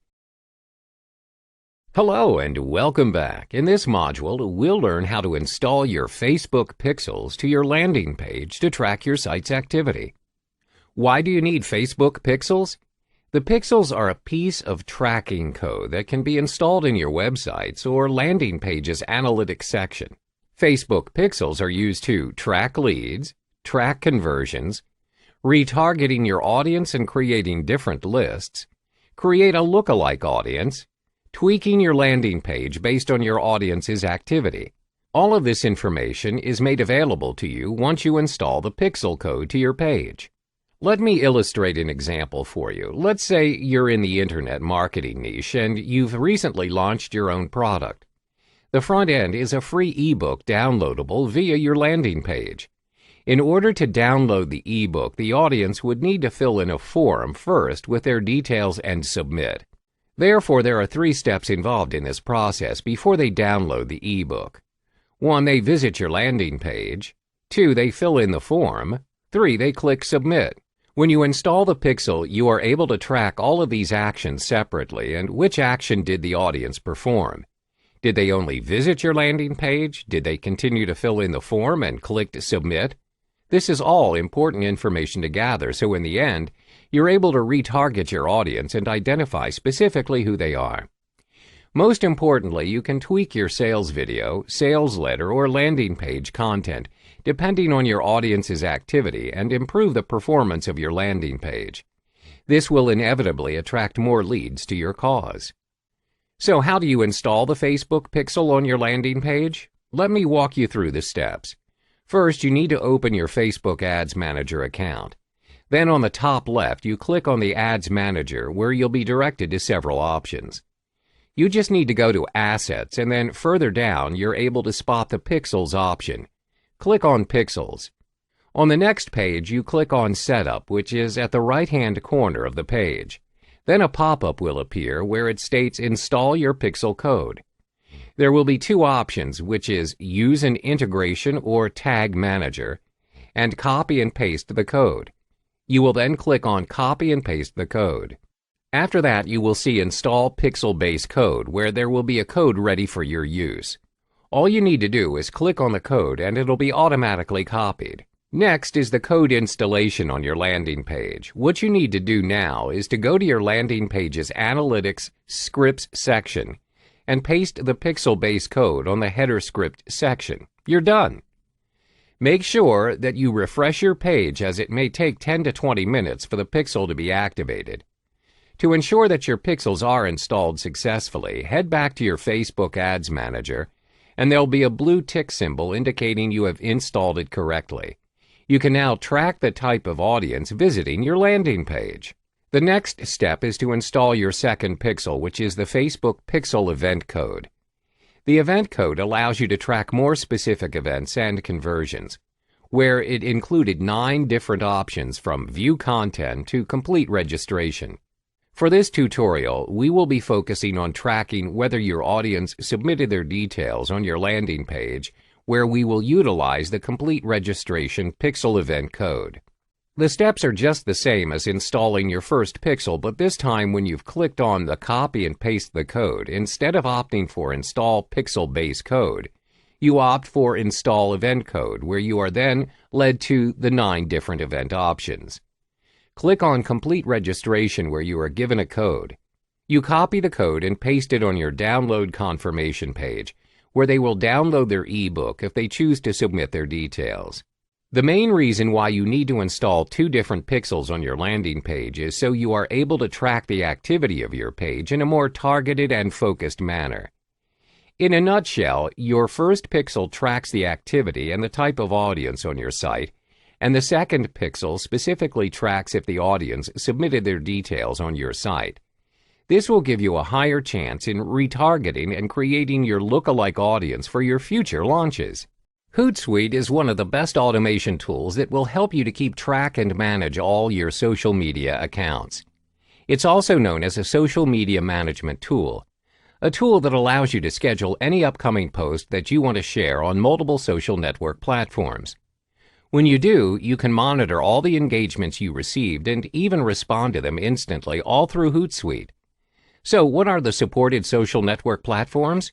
Speaker 1: Hello and welcome back. In this module, we'll learn how to install your Facebook pixels to your landing page to track your site's activity. Why do you need Facebook pixels? The pixels are a piece of tracking code that can be installed in your websites or landing pages analytics section. Facebook pixels are used to track leads, track conversions, retargeting your audience and creating different lists, create a lookalike audience, tweaking your landing page based on your audience's activity. All of this information is made available to you once you install the pixel code to your page. Let me illustrate an example for you. Let's say you're in the internet marketing niche and you've recently launched your own product. The front end is a free ebook downloadable via your landing page. In order to download the ebook, the audience would need to fill in a form first with their details and submit. Therefore, there are 3 steps involved in this process before they download the ebook. 1, they visit your landing page. 2, they fill in the form. 3, they click Submit. When you install the pixel, you are able to track all of these actions separately and which action did the audience perform. Did they only visit your landing page? Did they continue to fill in the form and click to Submit? This is all important information to gather, so in the end, you're able to retarget your audience and identify specifically who they are. Most importantly, you can tweak your sales video, sales letter, or landing page content depending on your audience's activity and improve the performance of your landing page. This will inevitably attract more leads to your cause. So how do you install the Facebook pixel on your landing page? Let me walk you through the steps. First, you need to open your Facebook Ads Manager account. Then on the top left, you click on the Ads Manager where you'll be directed to several options. You just need to go to Assets and then further down you're able to spot the Pixels option. Click on Pixels. On the next page, you click on Setup, which is at the right-hand corner of the page. Then a pop-up will appear where it states Install your pixel code. There will be 2 options, which is Use an Integration or Tag Manager, and Copy and Paste the code. You will then click on Copy and Paste the code. After that, you will see Install Pixel-Base Code, where there will be a code ready for your use. All you need to do is click on the code and it'll be automatically copied. Next is the code installation on your landing page. What you need to do now is to go to your landing page's Analytics Scripts section and paste the pixel-base code on the header script section. You're done. Make sure that you refresh your page as it may take 10 to 20 minutes for the pixel to be activated. To ensure that your pixels are installed successfully, head back to your Facebook Ads Manager and there'll be a blue tick symbol indicating you have installed it correctly. You can now track the type of audience visiting your landing page. The next step is to install your second pixel, which is the Facebook Pixel Event Code. The event code allows you to track more specific events and conversions, where it included 9 different options from view content to complete registration. For this tutorial, we will be focusing on tracking whether your audience submitted their details on your landing page, where we will utilize the complete registration pixel event code. The steps are just the same as installing your first pixel, but this time when you've clicked on the copy and paste the code, instead of opting for install pixel base code, you opt for install event code, where you are then led to the 9 different event options. Click on complete registration where you are given a code. You copy the code and paste it on your download confirmation page, where they will download their ebook if they choose to submit their details. The main reason why you need to install 2 different pixels on your landing page is so you are able to track the activity of your page in a more targeted and focused manner. In a nutshell, your first pixel tracks the activity and the type of audience on your site, and the second pixel specifically tracks if the audience submitted their details on your site. This will give you a higher chance in retargeting and creating your lookalike audience for your future launches. Hootsuite is one of the best automation tools that will help you to keep track and manage all your social media accounts. It's also known as a social media management tool, a tool that allows you to schedule any upcoming post that you want to share on multiple social network platforms. When you do, you can monitor all the engagements you received and even respond to them instantly all through Hootsuite. So what are the supported social network platforms?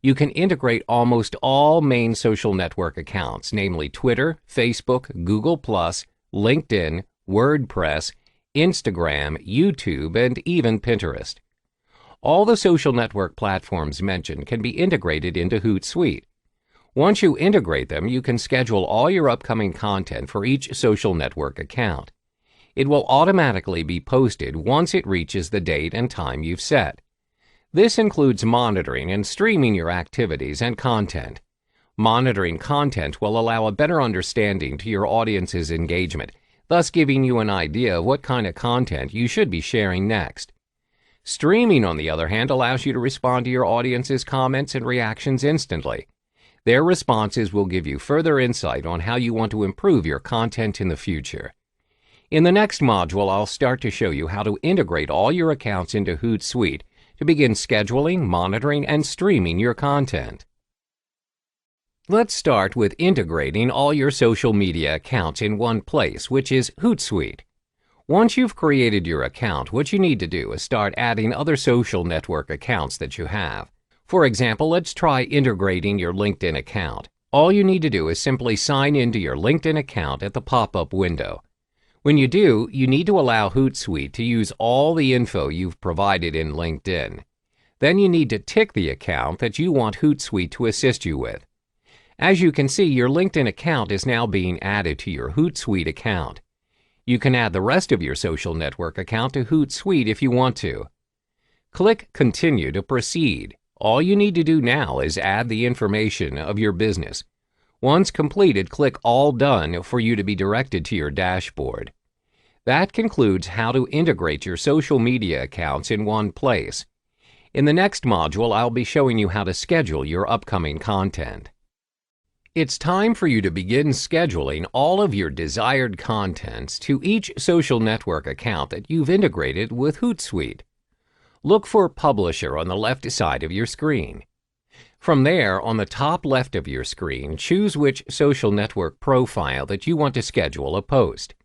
Speaker 1: You can integrate almost all main social network accounts, namely Twitter, Facebook, Google+, LinkedIn, WordPress, Instagram, YouTube, and even Pinterest. All the social network platforms mentioned can be integrated into Hootsuite. Once you integrate them, you can schedule all your upcoming content for each social network account. It will automatically be posted once it reaches the date and time you've set. This includes monitoring and streaming your activities and content. Monitoring content will allow a better understanding to your audience's engagement, thus giving you an idea of what kind of content you should be sharing next. Streaming, on the other hand, allows you to respond to your audience's comments and reactions instantly. Their responses will give you further insight on how you want to improve your content in the future. In the next module, I'll start to show you how to integrate all your accounts into Hootsuite to begin scheduling, monitoring, and streaming your content. Let's start with integrating all your social media accounts in one place, which is Hootsuite. Once you've created your account, what you need to do is start adding other social network accounts that you have. For example, let's try integrating your LinkedIn account. All you need to do is simply sign into your LinkedIn account at the pop-up window. When you do, you need to allow Hootsuite to use all the info you've provided in LinkedIn. Then you need to tick the account that you want Hootsuite to assist you with. As you can see, your LinkedIn account is now being added to your Hootsuite account. You can add the rest of your social network account to Hootsuite if you want to. Click Continue to proceed. All you need to do now is add the information of your business. Once completed, click All Done for you to be directed to your dashboard. That concludes how to integrate your social media accounts in one place. In the next module, I'll be showing you how to schedule your upcoming content. It's time for you to begin scheduling all of your desired contents to each social network account that you've integrated with Hootsuite. Look for Publisher on the left side of your screen. From there, on the top left of your screen, choose which social network profile that you want to schedule a post.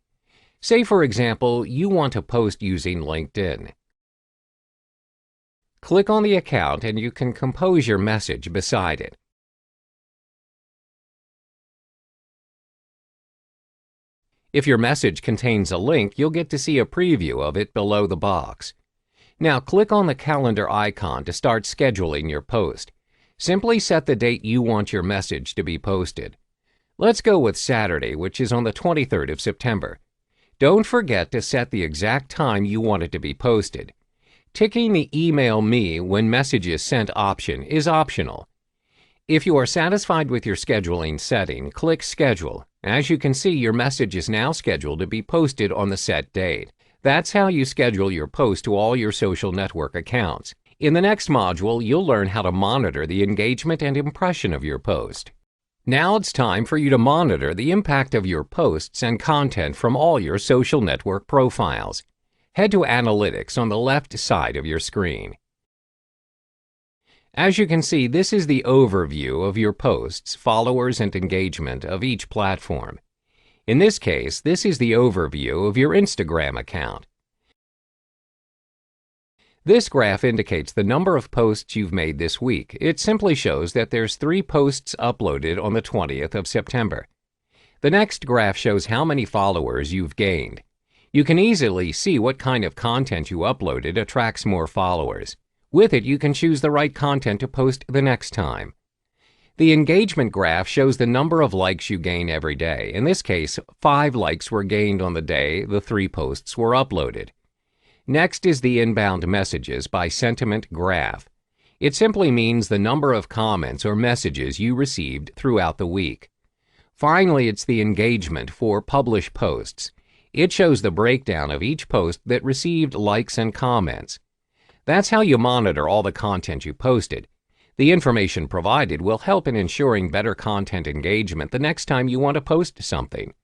Speaker 1: Say, for example, you want to post using LinkedIn. Click on the account and you can compose your message beside it. If your message contains a link, you'll get to see a preview of it below the box. Now click on the calendar icon to start scheduling your post. Simply set the date you want your message to be posted. Let's go with Saturday, which is on the 23rd of September. Don't forget to set the exact time you want it to be posted. Ticking the Email Me when message is sent option is optional. If you are satisfied with your scheduling setting, click Schedule. As you can see, your message is now scheduled to be posted on the set date. That's how you schedule your post to all your social network accounts. In the next module, you'll learn how to monitor the engagement and impression of your post. Now it's time for you to monitor the impact of your posts and content from all your social network profiles. Head to Analytics on the left side of your screen. As you can see, this is the overview of your posts, followers, and engagement of each platform. In this case, this is the overview of your Instagram account. This graph indicates the number of posts you've made this week. It simply shows that there's 3 posts uploaded on the 20th of September. The next graph shows how many followers you've gained. You can easily see what kind of content you uploaded attracts more followers. With it, you can choose the right content to post the next time. The engagement graph shows the number of likes you gain every day. In this case, 5 likes were gained on the day the 3 posts were uploaded. Next is the inbound messages by sentiment graph. It simply means the number of comments or messages you received throughout the week. Finally, it's the engagement for published posts. It shows the breakdown of each post that received likes and comments. That's how you monitor all the content you posted. The information provided will help in ensuring better content engagement the next time you want to post something.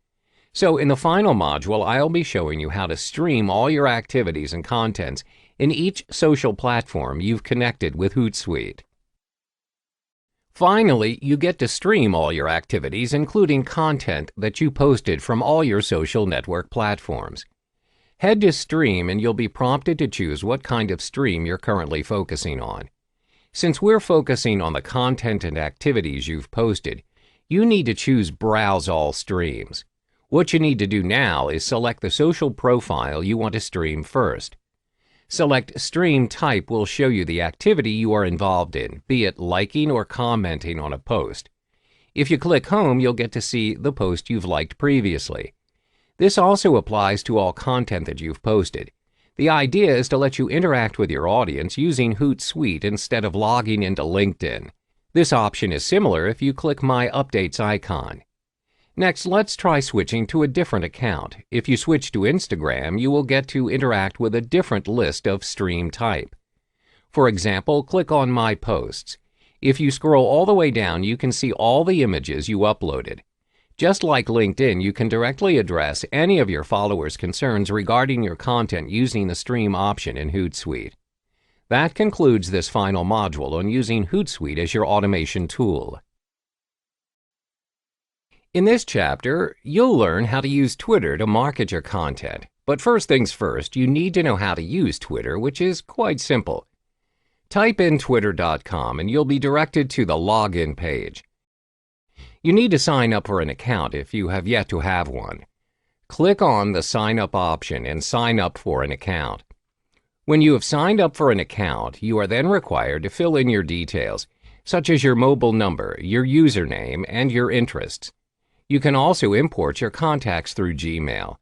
Speaker 1: So in the final module, I'll be showing you how to stream all your activities and contents in each social platform you've connected with Hootsuite. Finally, you get to stream all your activities, including content that you posted from all your social network platforms. Head to Stream and you'll be prompted to choose what kind of stream you're currently focusing on. Since we're focusing on the content and activities you've posted, you need to choose Browse All Streams. What you need to do now is select the social profile you want to stream first. Select Stream Type will show you the activity you are involved in, be it liking or commenting on a post. If you click Home, you'll get to see the post you've liked previously. This also applies to all content that you've posted. The idea is to let you interact with your audience using Hootsuite instead of logging into LinkedIn. This option is similar if you click My Updates icon. Next, let's try switching to a different account. If you switch to Instagram, you will get to interact with a different list of stream type. For example, click on My Posts. If you scroll all the way down, you can see all the images you uploaded. Just like LinkedIn, you can directly address any of your followers' concerns regarding your content using the Stream option in Hootsuite. That concludes this final module on using Hootsuite as your automation tool. In this chapter, you'll learn how to use Twitter to market your content. But first things first, you need to know how to use Twitter, which is quite simple. Type in twitter.com and you'll be directed to the login page. You need to sign up for an account if you have yet to have one. Click on the Sign Up option and sign up for an account. When you have signed up for an account, you are then required to fill in your details, such as your mobile number, your username, and your interests. You can also import your contacts through Gmail.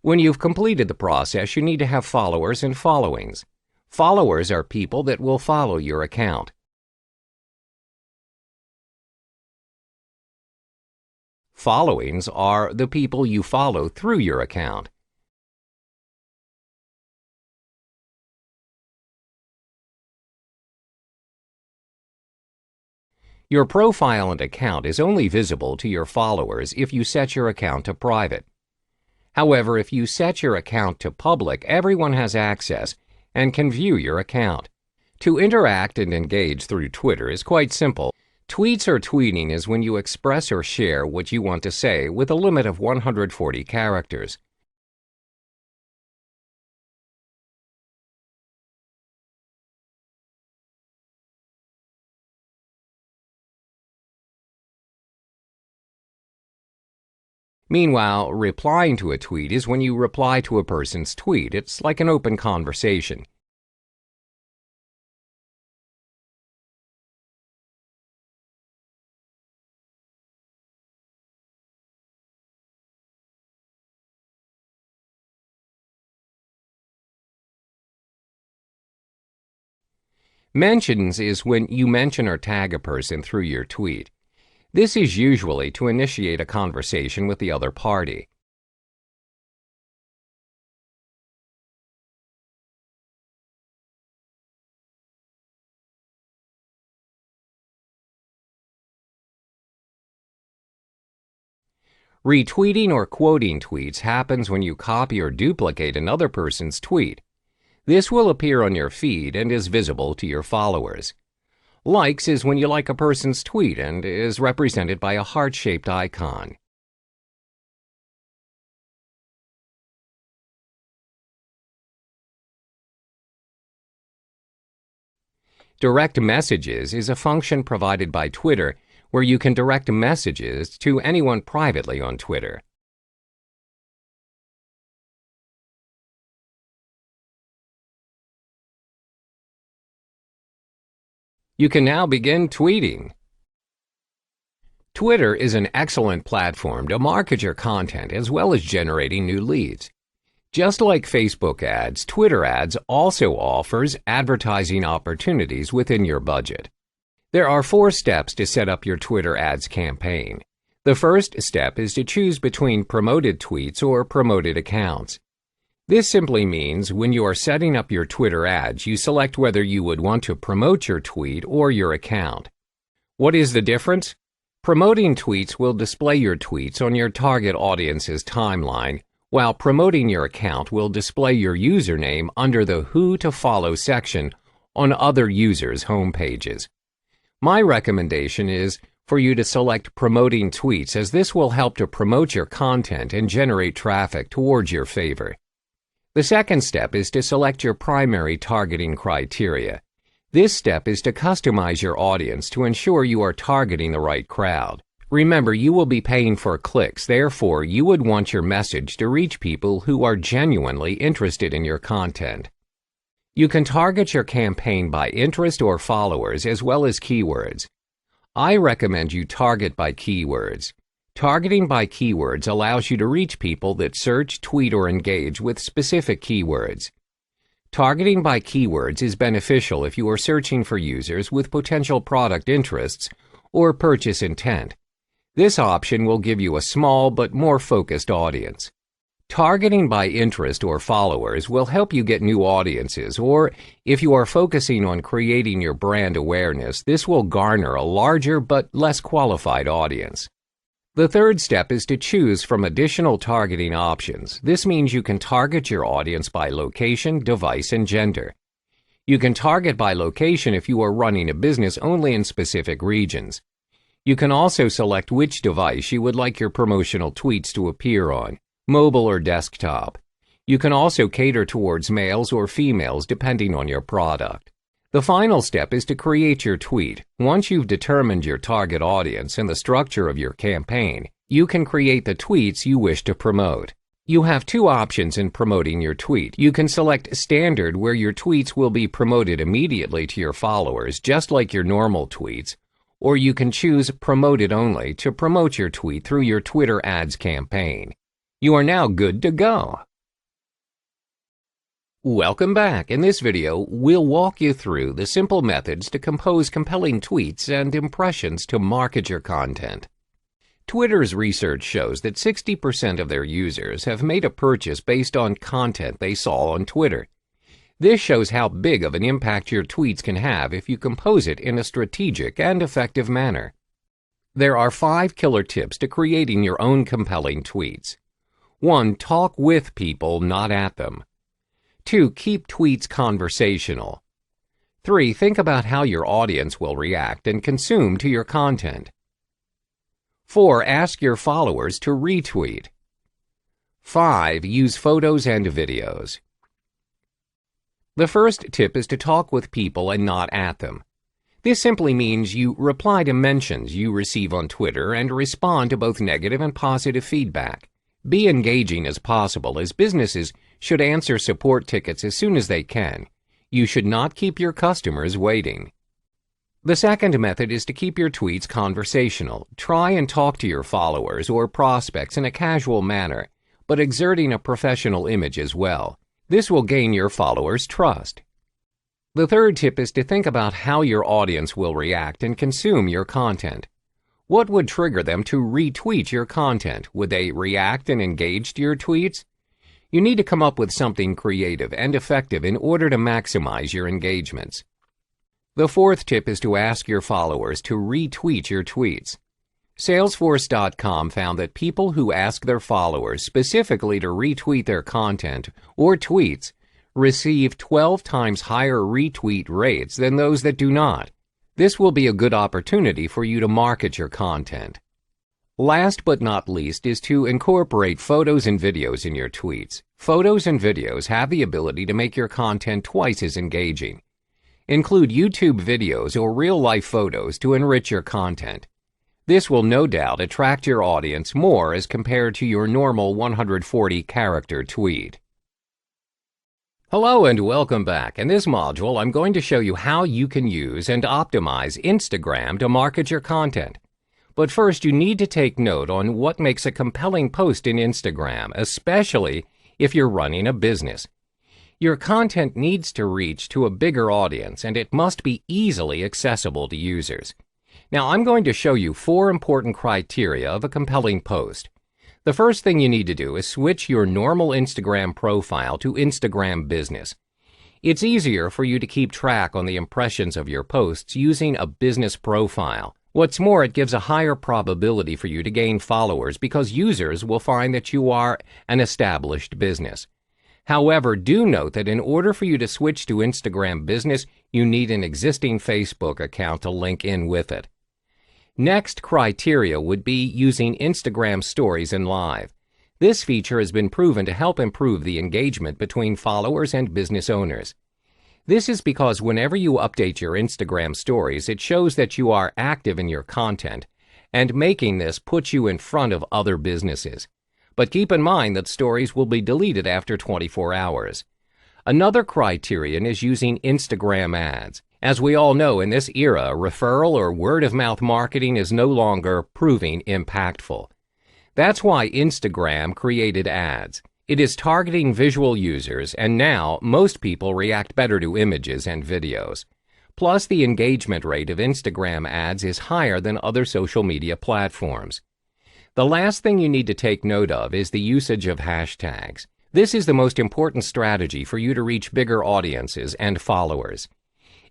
Speaker 1: When you've completed the process, you need to have followers and followings. Followers are people that will follow your account. Followings are the people you follow through your account. Your profile and account is only visible to your followers if you set your account to private. However, if you set your account to public, everyone has access and can view your account. To interact and engage through Twitter is quite simple. Tweets or tweeting is when you express or share what you want to say with a limit of 140 characters. Meanwhile, replying to a tweet is when you reply to a person's tweet. It's like an open conversation. Mentions is when you mention or tag a person through your tweet. This is usually to initiate a conversation with the other party. Retweeting or quoting tweets happens when you copy or duplicate another person's tweet. This will appear on your feed and is visible to your followers. Likes is when you like a person's tweet and is represented by a heart-shaped icon. Direct messages is a function provided by Twitter where you can direct messages to anyone privately on Twitter. You can now begin tweeting. Twitter is an excellent platform to market your content as well as generating new leads. Just like Facebook ads, Twitter ads also offers advertising opportunities within your budget. There are 4 steps to set up your Twitter ads campaign. The first step is to choose between promoted tweets or promoted accounts. This simply means when you are setting up your Twitter ads, you select whether you would want to promote your tweet or your account. What is the difference? Promoting tweets will display your tweets on your target audience's timeline, while promoting your account will display your username under the Who to Follow section on other users' homepages. My recommendation is for you to select promoting tweets, as this will help to promote your content and generate traffic towards your favor. The second step is to select your primary targeting criteria. This step is to customize your audience to ensure you are targeting the right crowd. Remember, you will be paying for clicks, therefore you would want your message to reach people who are genuinely interested in your content. You can target your campaign by interest or followers as well as keywords. I recommend you target by keywords. Targeting by keywords allows you to reach people that search, tweet, or engage with specific keywords. Targeting by keywords is beneficial if you are searching for users with potential product interests or purchase intent. This option will give you a small but more focused audience. Targeting by interest or followers will help you get new audiences, or if you are focusing on creating your brand awareness, this will garner a larger but less qualified audience. The third step is to choose from additional targeting options. This means you can target your audience by location, device, and gender. You can target by location if you are running a business only in specific regions. You can also select which device you would like your promotional tweets to appear on, mobile or desktop. You can also cater towards males or females depending on your product. The final step is to create your tweet. Once you've determined your target audience and the structure of your campaign, you can create the tweets you wish to promote. You have two options in promoting your tweet. You can select Standard, where your tweets will be promoted immediately to your followers, just like your normal tweets, or you can choose Promoted Only to promote your tweet through your Twitter ads campaign. You are now good to go. Welcome back. In this video, we'll walk you through the simple methods to compose compelling tweets and impressions to market your content. Twitter's research shows that 60% of their users have made a purchase based on content they saw on Twitter. This shows how big of an impact your tweets can have if you compose it in a strategic and effective manner. There are 5 killer tips to creating your own compelling tweets. 1. Talk with people, not at them. 2. Keep tweets conversational. 3. Think about how your audience will react and consume to your content. 4. Ask your followers to retweet. 5. Use photos and videos. The first tip is to talk with people and not at them. This simply means you reply to mentions you receive on Twitter and respond to both negative and positive feedback. Be engaging as possible, as businesses should answer support tickets as soon as they can. You should not keep your customers waiting. The second method is to keep your tweets conversational. Try and talk to your followers or prospects in a casual manner, but exerting a professional image as well. This will gain your followers' trust. The third tip is to think about how your audience will react and consume your content. What would trigger them to retweet your content? Would they react and engage to your tweets? You need to come up with something creative and effective in order to maximize your engagements. The fourth tip is to ask your followers to retweet your tweets. Salesforce.com found that people who ask their followers specifically to retweet their content or tweets receive 12 times higher retweet rates than those that do not. This will be a good opportunity for you to market your content. Last but not least is to incorporate photos and videos in your tweets. Photos and videos have the ability to make your content twice as engaging. Include YouTube videos or real-life photos to enrich your content. This will no doubt attract your audience more as compared to your normal 140-character tweet. Hello and welcome back. In this module, I'm going to show you how you can use and optimize Instagram to market your content. But first, you need to take note on what makes a compelling post in Instagram, especially if you're running a business. Your content needs to reach to a bigger audience, and it must be easily accessible to users. Now, I'm going to show you 4 important criteria of a compelling post. The first thing you need to do is switch your normal Instagram profile to Instagram Business. It's easier for you to keep track on the impressions of your posts using a business profile. What's more, it gives a higher probability for you to gain followers because users will find that you are an established business. However, do note that in order for you to switch to Instagram Business, you need an existing Facebook account to link in with it. Next criteria would be using Instagram Stories and Live. This feature has been proven to help improve the engagement between followers and business owners. This is because whenever you update your Instagram Stories, it shows that you are active in your content, and making this puts you in front of other businesses. But keep in mind that stories will be deleted after 24 hours. Another criterion is using Instagram ads. As we all know, in this era, referral or word-of-mouth marketing is no longer proving impactful. That's why Instagram created ads. It is targeting visual users, and now most people react better to images and videos. Plus, the engagement rate of Instagram ads is higher than other social media platforms. The last thing you need to take note of is the usage of hashtags. This is the most important strategy for you to reach bigger audiences and followers.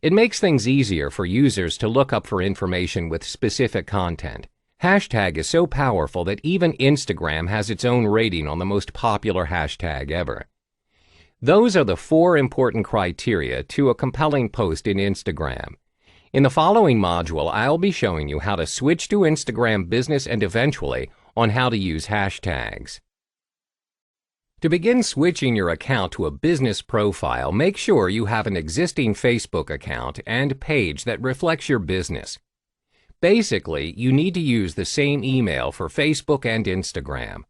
Speaker 1: It makes things easier for users to look up for information with specific content. Hashtag is so powerful that even Instagram has its own rating on the most popular hashtag ever. Those are the 4 important criteria to a compelling post in Instagram. In the following module, I'll be showing you how to switch to Instagram Business and eventually on how to use hashtags. To begin switching your account to a business profile, make sure you have an existing Facebook account and page that reflects your business. Basically, you need to use the same email for Facebook and Instagram.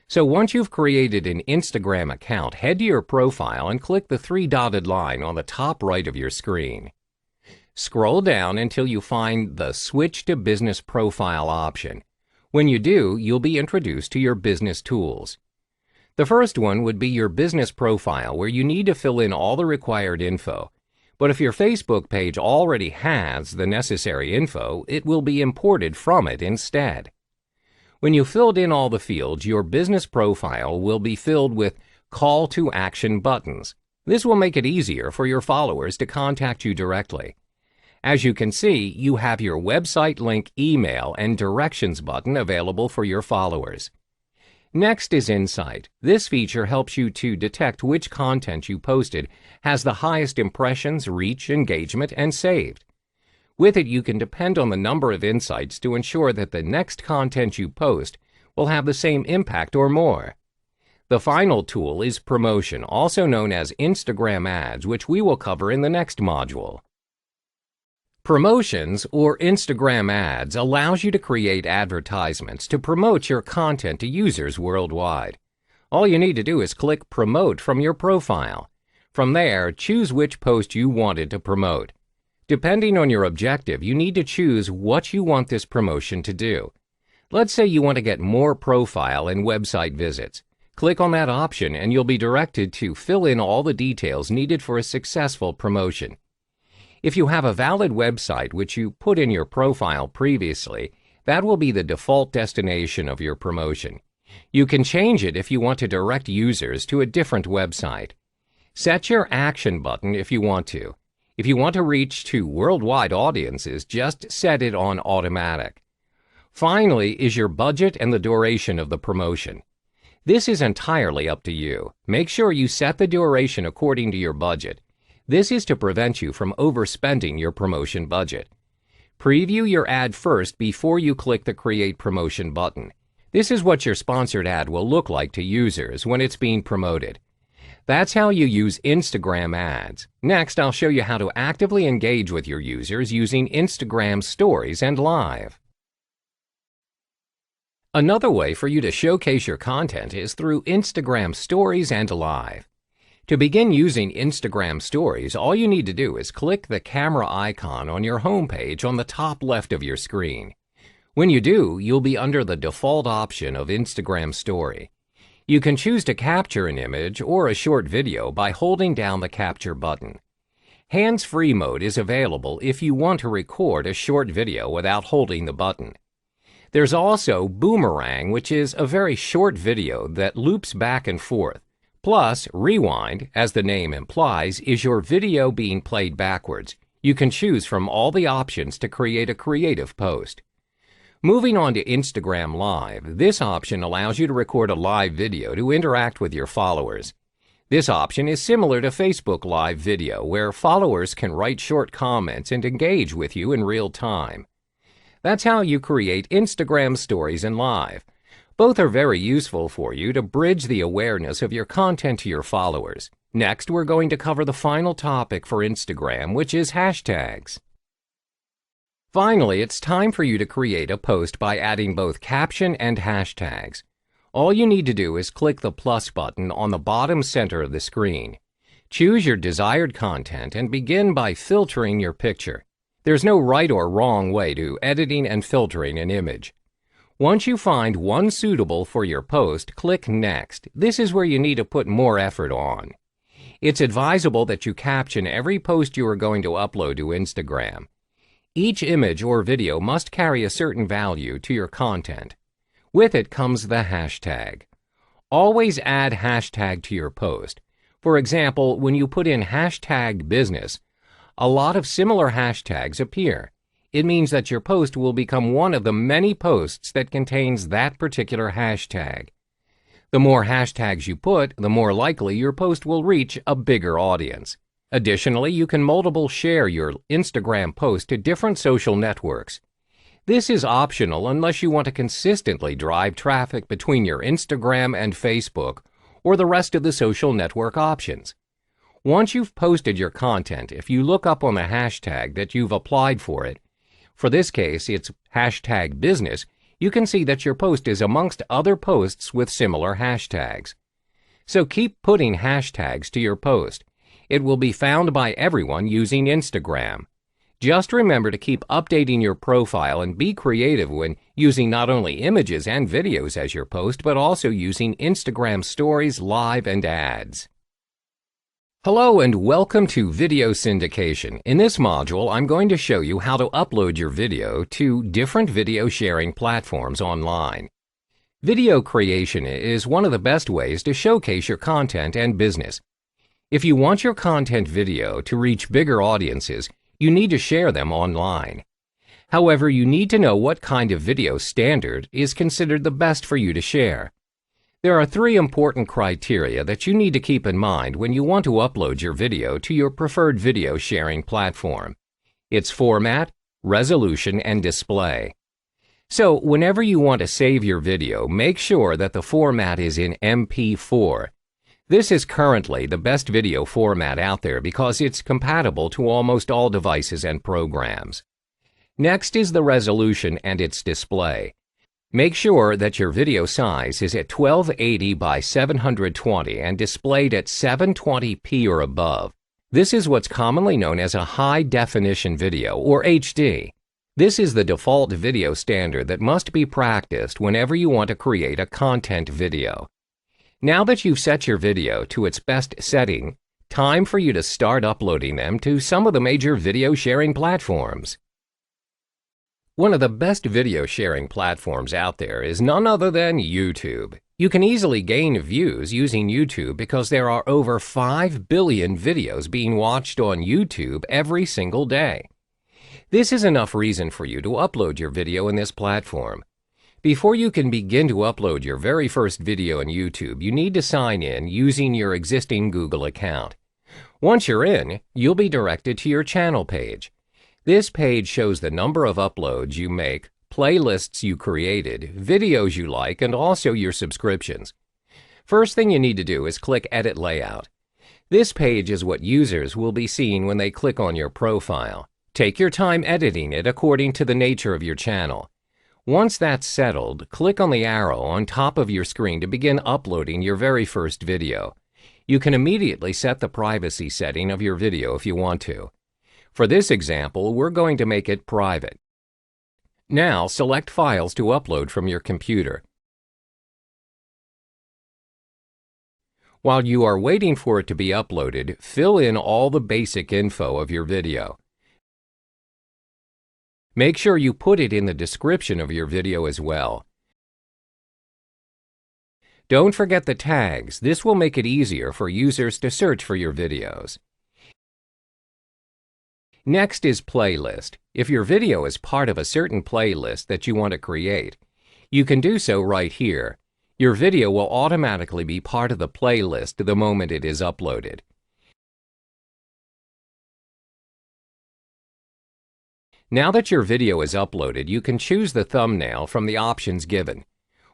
Speaker 1: So once you've created an Instagram account, head to your profile and click the 3 dotted line on the top right of your screen. Scroll down until you find the Switch to Business Profile option. When you do, you'll be introduced to your business tools. The first one would be your business profile, where you need to fill in all the required info. But if your Facebook page already has the necessary info, it will be imported from it instead. When you filled in all the fields, your business profile will be filled with call to action buttons. This will make it easier for your followers to contact you directly. As you can see, you have your website link, email, and directions button available for your followers. Next is Insight. This feature helps you to detect which content you posted has the highest impressions, reach, engagement, and saved. With it, you can depend on the number of insights to ensure that the next content you post will have the same impact or more. The final tool is Promotion, also known as Instagram Ads, which we will cover in the next module. Promotions, or Instagram ads, allows you to create advertisements to promote your content to users worldwide. All you need to do is click Promote from your profile. From there, choose which post you wanted to promote. Depending on your objective, you need to choose what you want this promotion to do. Let's say you want to get more profile and website visits. Click on that option and you'll be directed to fill in all the details needed for a successful promotion. If you have a valid website which you put in your profile previously, that will be the default destination of your promotion. You can change it if you want to direct users to a different website. Set your action button if you want to. If you want to reach to worldwide audiences, just set it on automatic. Finally is your budget and the duration of the promotion. This is entirely up to you. Make sure you set the duration according to your budget. This is to prevent you from overspending your promotion budget. Preview your ad first before you click the Create Promotion button. This is what your sponsored ad will look like to users when it's being promoted. That's how you use Instagram ads. Next, I'll show you how to actively engage with your users using Instagram Stories and Live. Another way for you to showcase your content is through Instagram Stories and Live. To begin using Instagram Stories, all you need to do is click the camera icon on your home page on the top left of your screen. When you do, you'll be under the default option of Instagram Story. You can choose to capture an image or a short video by holding down the Capture button. Hands-free mode is available if you want to record a short video without holding the button. There's also Boomerang, which is a very short video that loops back and forth. Plus, Rewind, as the name implies, is your video being played backwards. You can choose from all the options to create a creative post. Moving on to Instagram Live, this option allows you to record a live video to interact with your followers. This option is similar to Facebook Live Video, where followers can write short comments and engage with you in real time. That's how you create Instagram Stories and Live. Both are very useful for you to bridge the awareness of your content to your followers. Next, we're going to cover the final topic for Instagram, which is hashtags. Finally, it's time for you to create a post by adding both caption and hashtags. All you need to do is click the plus button on the bottom center of the screen. Choose your desired content and begin by filtering your picture. There's no right or wrong way to editing and filtering an image. Once you find one suitable for your post, click Next. This is where you need to put more effort on. It's advisable that you caption every post you are going to upload to Instagram. Each image or video must carry a certain value to your content. With it comes the hashtag. Always add hashtag to your post. For example, when you put in hashtag business, a lot of similar hashtags appear. It means that your post will become one of the many posts that contains that particular hashtag. The more hashtags you put, the more likely your post will reach a bigger audience. Additionally, you can multiple share your Instagram post to different social networks. This is optional unless you want to consistently drive traffic between your Instagram and Facebook or the rest of the social network options. Once you've posted your content, if you look up on the hashtag that you've applied for it, for this case it's hashtag business, you can see that your post is amongst other posts with similar hashtags. So keep putting hashtags to your post. It will be found by everyone using Instagram. Just remember to keep updating your profile and be creative when using not only images and videos as your post, but also using Instagram stories, live, and ads. Hello and welcome to Video Syndication. In this module, I'm going to show you how to upload your video to different video sharing platforms online. Video creation is one of the best ways to showcase your content and business. If you want your content video to reach bigger audiences, you need to share them online. However, you need to know what kind of video standard is considered the best for you to share. There are 3 important criteria that you need to keep in mind when you want to upload your video to your preferred video sharing platform. It's format, resolution, and display. So, whenever you want to save your video, make sure that the format is in MP4. This is currently the best video format out there because it's compatible to almost all devices and programs. Next is the resolution and its display. Make sure that your video size is at 1280 by 720 and displayed at 720p or above. This is what's commonly known as a high-definition video, or HD. This is the default video standard that must be practiced whenever you want to create a content video. Now that you've set your video to its best setting, time for you to start uploading them to some of the major video sharing platforms. One of the best video sharing platforms out there is none other than YouTube. You can easily gain views using YouTube because there are over 5 billion videos being watched on YouTube every single day. This is enough reason for you to upload your video in this platform. Before you can begin to upload your very first video on YouTube, you need to sign in using your existing Google account. Once you're in, you'll be directed to your channel page. This page shows the number of uploads you make, playlists you created, videos you like, and also your subscriptions. First thing you need to do is click Edit Layout. This page is what users will be seeing when they click on your profile. Take your time editing it according to the nature of your channel. Once that's settled, click on the arrow on top of your screen to begin uploading your very first video. You can immediately set the privacy setting of your video if you want to. For this example, we're going to make it private. Now, select Files to upload from your computer. While you are waiting for it to be uploaded, fill in all the basic info of your video. Make sure you put it in the description of your video as well. Don't forget the tags. This will make it easier for users to search for your videos. Next is Playlist. If your video is part of a certain playlist that you want to create, you can do so right here. Your video will automatically be part of the playlist the moment it is uploaded. Now that your video is uploaded, you can choose the thumbnail from the options given.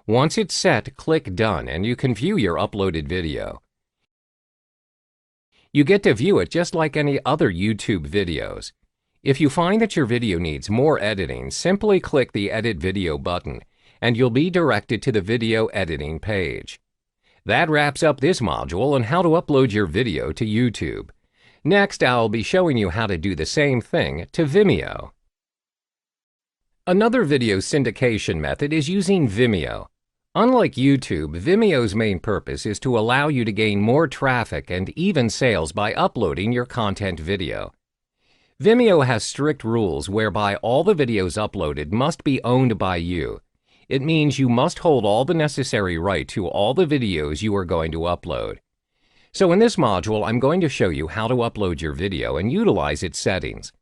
Speaker 1: Once it's set, click Done and you can view your uploaded video. You get to view it just like any other YouTube videos. If you find that your video needs more editing, simply click the Edit Video button, and you'll be directed to the video editing page. That wraps up this module on how to upload your video to YouTube. Next, I'll be showing you how to do the same thing to Vimeo. Another video syndication method is using Vimeo. Unlike YouTube, Vimeo's main purpose is to allow you to gain more traffic and even sales by uploading your content video. Vimeo has strict rules whereby all the videos uploaded must be owned by you. It means you must hold all the necessary right to all the videos you are going to upload. So in this module, I'm going to show you how to upload your video and utilize its settings.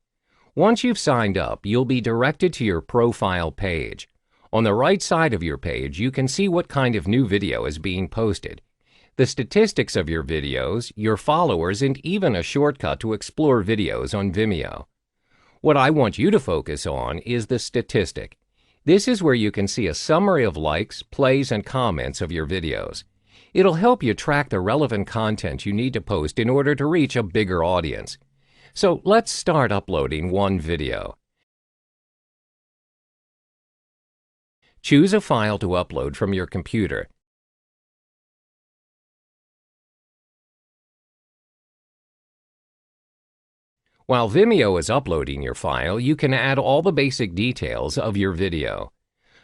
Speaker 1: Once you've signed up, you'll be directed to your profile page. On the right side of your page, you can see what kind of new video is being posted, the statistics of your videos, your followers, and even a shortcut to explore videos on Vimeo. What I want you to focus on is the statistic. This is where you can see a summary of likes, plays, and comments of your videos. It'll help you track the relevant content you need to post in order to reach a bigger audience. So let's start uploading one video. Choose a file to upload from your computer. While Vimeo is uploading your file, you can add all the basic details of your video.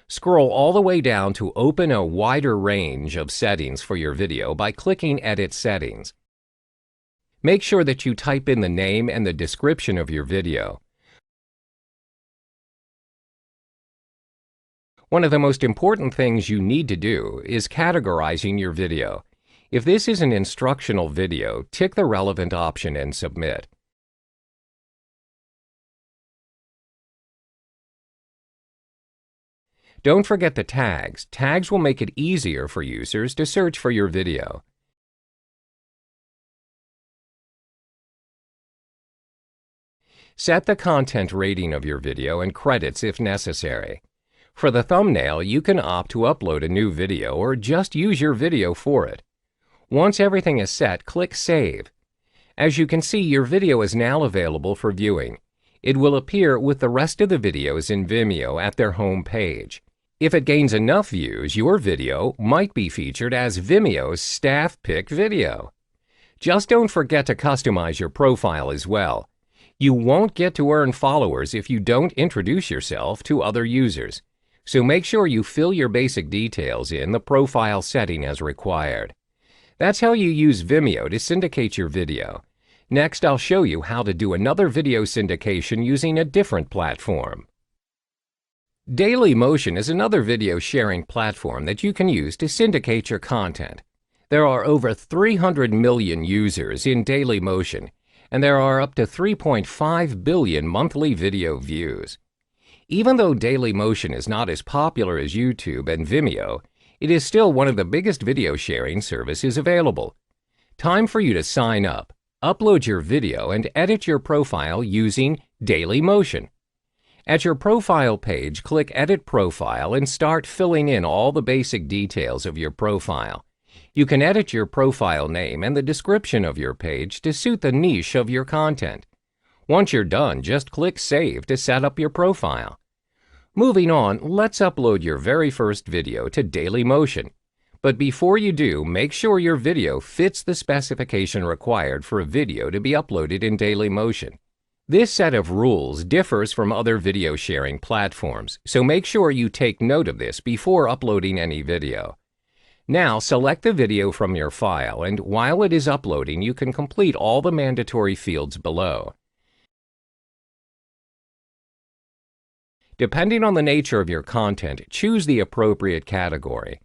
Speaker 1: Scroll all the way down to open a wider range of settings for your video by clicking Edit Settings. Make sure that you type in the name and the description of your video. One of the most important things you need to do is categorizing your video. If this is an instructional video, tick the relevant option and submit. Don't forget the tags. Tags will make it easier for users to search for your video. Set the content rating of your video and credits if necessary. For the thumbnail, you can opt to upload a new video or just use your video for it. Once everything is set, click Save. As you can see, your video is now available for viewing. It will appear with the rest of the videos in Vimeo at their home page. If it gains enough views, your video might be featured as Vimeo's staff pick video. Just don't forget to customize your profile as well. You won't get to earn followers if you don't introduce yourself to other users. So make sure you fill your basic details in the profile setting as required. That's how you use Vimeo to syndicate your video. Next, I'll show you how to do another video syndication using a different platform. Dailymotion is another video sharing platform that you can use to syndicate your content. There are over 300 million users in Dailymotion, and there are up to 3.5 billion monthly video views. Even though Dailymotion is not as popular as YouTube and Vimeo, it is still one of the biggest video sharing services available. Time for you to sign up, upload your video, and edit your profile using Dailymotion. At your profile page, click Edit Profile and start filling in all the basic details of your profile. You can edit your profile name and the description of your page to suit the niche of your content. Once you're done, just click Save to set up your profile. Moving on, let's upload your very first video to Dailymotion. But before you do, make sure your video fits the specification required for a video to be uploaded in Dailymotion. This set of rules differs from other video sharing platforms, so make sure you take note of this before uploading any video. Now, select the video from your file, and while it is uploading, you can complete all the mandatory fields below. Depending on the nature of your content, choose the appropriate category.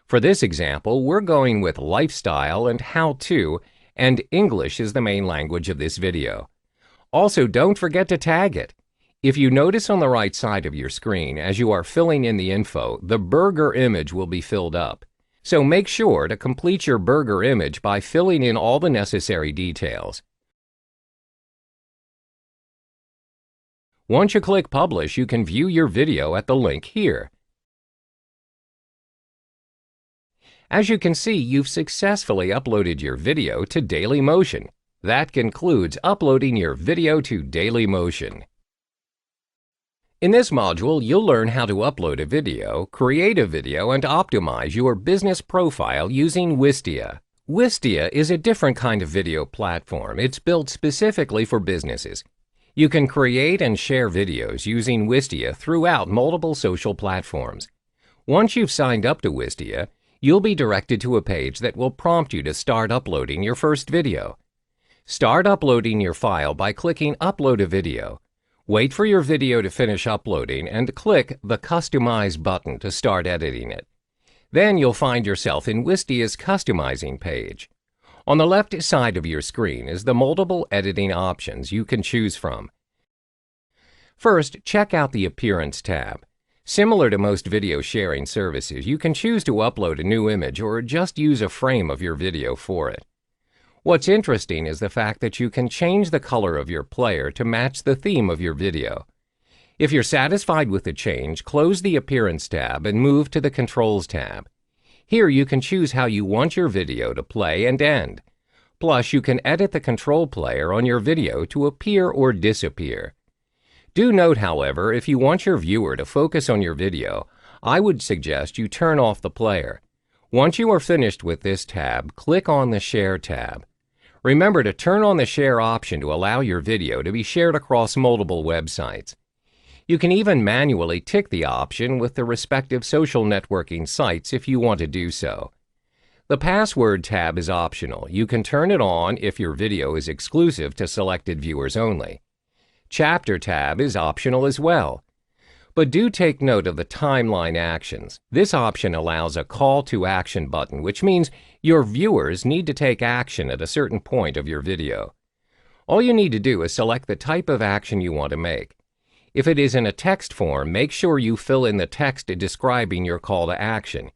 Speaker 1: For this example, we're going with lifestyle and how-to, and English is the main language of this video. Also, don't forget to tag it. If you notice on the right side of your screen, as you are filling in the info, the burger image will be filled up. So make sure to complete your burger image by filling in all the necessary details. Once you click Publish, you can view your video at the link here. As you can see, you've successfully uploaded your video to Dailymotion. That concludes uploading your video to Dailymotion. In this module, you'll learn how to upload a video, create a video, and optimize your business profile using Wistia. Wistia is a different kind of video platform. It's built specifically for businesses. You can create and share videos using Wistia throughout multiple social platforms. Once you've signed up to Wistia, you'll be directed to a page that will prompt you to start uploading your first video. Start uploading your file by clicking Upload a Video. Wait for your video to finish uploading and click the Customize button to start editing it. Then you'll find yourself in Wistia's customizing page. On the left side of your screen is the multiple editing options you can choose from. First, check out the Appearance tab. Similar to most video sharing services, you can choose to upload a new image or just use a frame of your video for it. What's interesting is the fact that you can change the color of your player to match the theme of your video. If you're satisfied with the change, close the Appearance tab and move to the Controls tab. Here you can choose how you want your video to play and end. Plus, you can edit the control player on your video to appear or disappear. Do note, however, if you want your viewer to focus on your video, I would suggest you turn off the player. Once you are finished with this tab, click on the Share tab. Remember to turn on the Share option to allow your video to be shared across multiple websites. You can even manually tick the option with the respective social networking sites if you want to do so. The Password tab is optional. You can turn it on if your video is exclusive to selected viewers only. Chapter tab is optional as well. But do take note of the timeline actions. This option allows a call to action button, which means your viewers need to take action at a certain point of your video. All you need to do is select the type of action you want to make. If it is in a text form, make sure you fill in the text describing your call to action.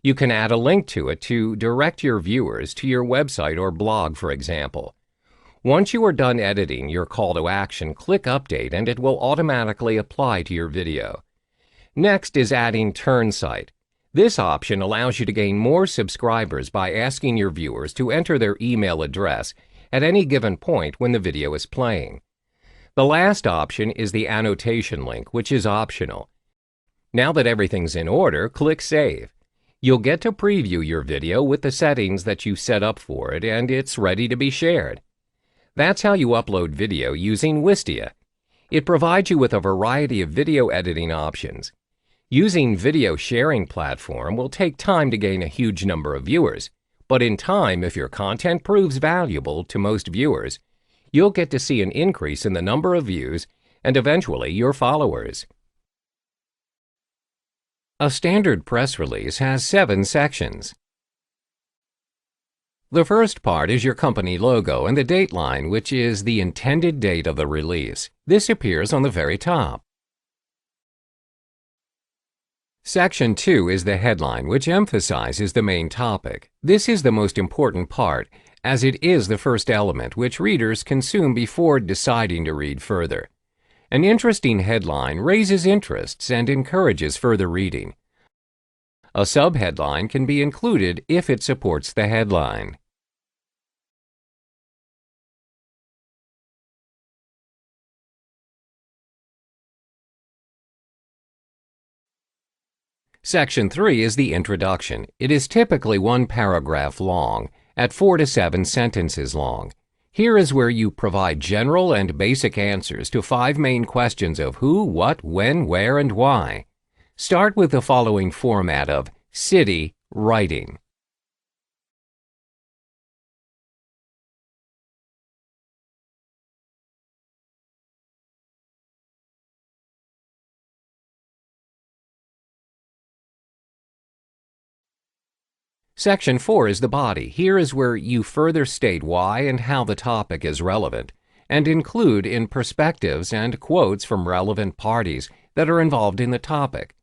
Speaker 1: You can add a link to it to direct your viewers to your website or blog, for example. Once you are done editing your call to action, click Update and it will automatically apply to your video. Next is adding Turn Site. This option allows you to gain more subscribers by asking your viewers to enter their email address at any given point when the video is playing. The last option is the annotation link, which is optional. Now that everything's in order, click Save. You'll get to preview your video with the settings that you set up for it, and it's ready to be shared. That's how you upload video using Wistia. It provides you with a variety of video editing options. Using video sharing platform will take time to gain a huge number of viewers, but in time, if your content proves valuable to most viewers, you'll get to see an increase in the number of views and eventually your followers. A standard press release has 7 sections. The first part is your company logo and the date line, which is the intended date of the release. This appears on the very top. Section 2 is the headline, which emphasizes the main topic. This is the most important part, as it is the first element which readers consume before deciding to read further. An interesting headline raises interests and encourages further reading. A subheadline can be included if it supports the headline. Section 3 is the introduction. It is typically 1 paragraph long, at 4 to 7 sentences long. Here is where you provide general and basic answers to 5 main questions of who, what, when, where, and why. Start with the following format of city writing. Section 4 is the body. Here is where you further state why and how the topic is relevant, and include in perspectives and quotes from relevant parties that are involved in the topic.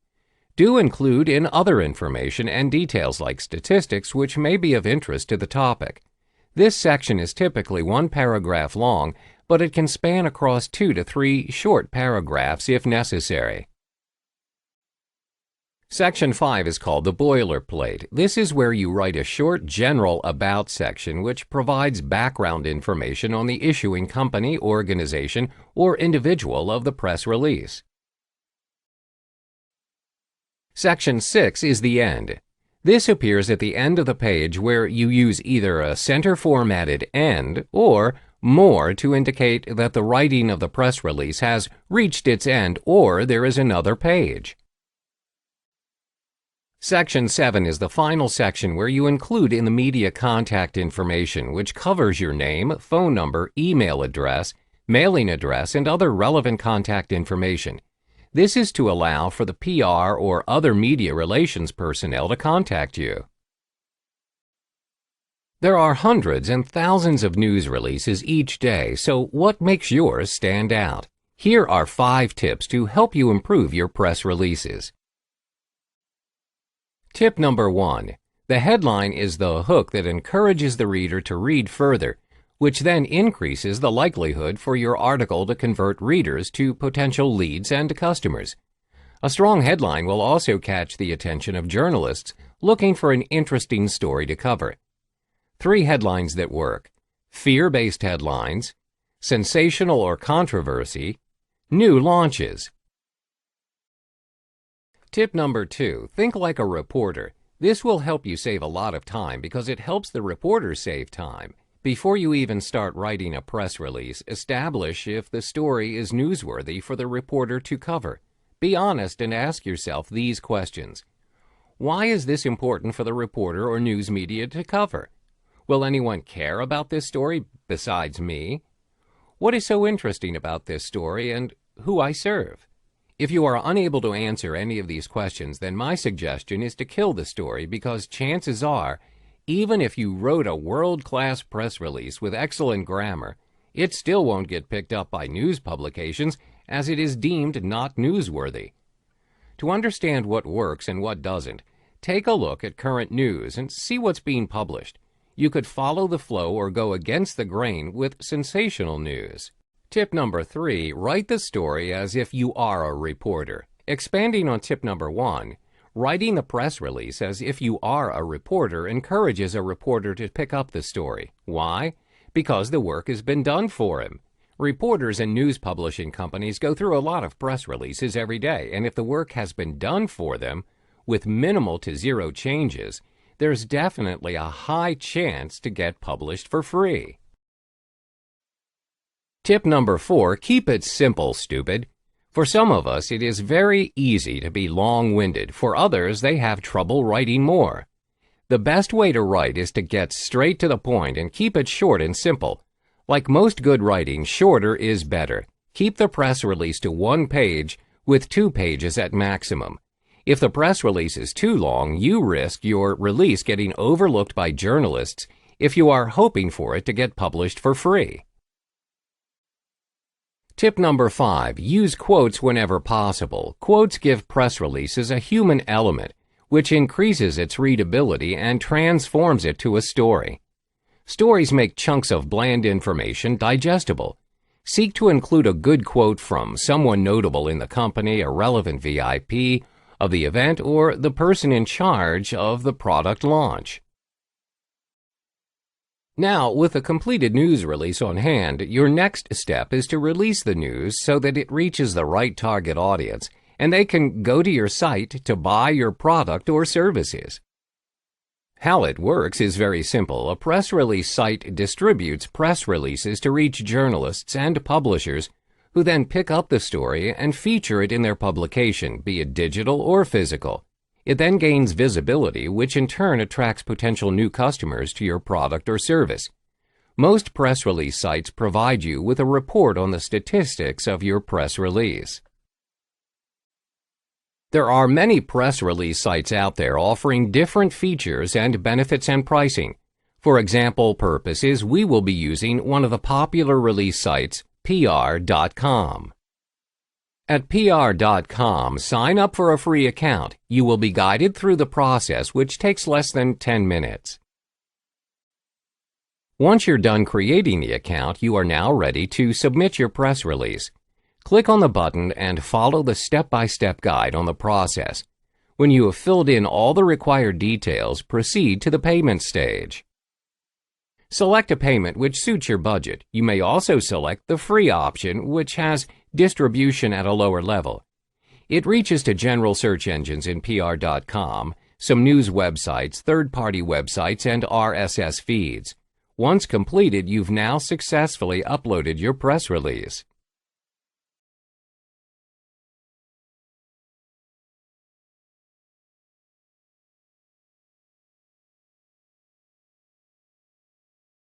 Speaker 1: Do include in other information and details like statistics which may be of interest to the topic. This section is typically 1 paragraph long, but it can span across 2 to 3 short paragraphs if necessary. Section 5 is called the boilerplate. This is where you write a short general about section which provides background information on the issuing company, organization, or individual of the press release. Section 6 is the end. This appears at the end of the page where you use either a center-formatted end or more to indicate that the writing of the press release has reached its end or there is another page. Section 7 is the final section where you include in the media contact information, which covers your name, phone number, email address, mailing address, and other relevant contact information. This is to allow for the PR or other media relations personnel to contact you. There are hundreds and thousands of news releases each day, so what makes yours stand out? Here are 5 tips to help you improve your press releases. Tip number 1. The headline is the hook that encourages the reader to read further, which then increases the likelihood for your article to convert readers to potential leads and customers. A strong headline will also catch the attention of journalists looking for an interesting story to cover. 3 headlines that work: fear-based headlines, sensational or controversy, new launches. Tip number 2, think like a reporter. This will help you save a lot of time because it helps the reporter save time. Before you even start writing a press release, establish if the story is newsworthy for the reporter to cover. Be honest and ask yourself these questions. Why is this important for the reporter or news media to cover? Will anyone care about this story besides me? What is so interesting about this story and who I serve? If you are unable to answer any of these questions, then my suggestion is to kill the story because chances are, even if you wrote a world-class press release with excellent grammar, it still won't get picked up by news publications as it is deemed not newsworthy. To understand what works and what doesn't, take a look at current news and see what's being published. You could follow the flow or go against the grain with sensational news. Tip number 3, write the story as if you are a reporter. Expanding on tip number 1, writing the press release as if you are a reporter encourages a reporter to pick up the story. Why? Because the work has been done for him. Reporters and news publishing companies go through a lot of press releases every day, and if the work has been done for them, with minimal to zero changes, there's definitely a high chance to get published for free. Tip number 4, keep it simple, stupid. For some of us, it is very easy to be long-winded. For others, they have trouble writing more. The best way to write is to get straight to the point and keep it short and simple. Like most good writing, shorter is better. Keep the press release to 1 page with 2 pages at maximum. If the press release is too long, you risk your release getting overlooked by journalists if you are hoping for it to get published for free. Tip number 5, use quotes whenever possible. Quotes give press releases a human element, which increases its readability and transforms it to a story. Stories make chunks of bland information digestible. Seek to include a good quote from someone notable in the company, a relevant VIP of the event, or the person in charge of the product launch. Now, with a completed news release on hand, your next step is to release the news so that it reaches the right target audience, and they can go to your site to buy your product or services. How it works is very simple. A press release site distributes press releases to reach journalists and publishers who then pick up the story and feature it in their publication, be it digital or physical. It then gains visibility, which in turn attracts potential new customers to your product or service. Most press release sites provide you with a report on the statistics of your press release. There are many press release sites out there offering different features and benefits and pricing. For example purposes, we will be using one of the popular release sites, PR.com. At PR.com, sign up for a free account. You will be guided through the process, which takes less than 10 minutes. Once you're done creating the account, you are now ready to submit your press release. Click on the button and follow the step-by-step guide on the process. When you have filled in all the required details, proceed to the payment stage. Select a payment which suits your budget. You may also select the free option, which has distribution at a lower level. It reaches to general search engines in PR.com, some news websites, third-party websites, and RSS feeds. Once completed, you've now successfully uploaded your press release.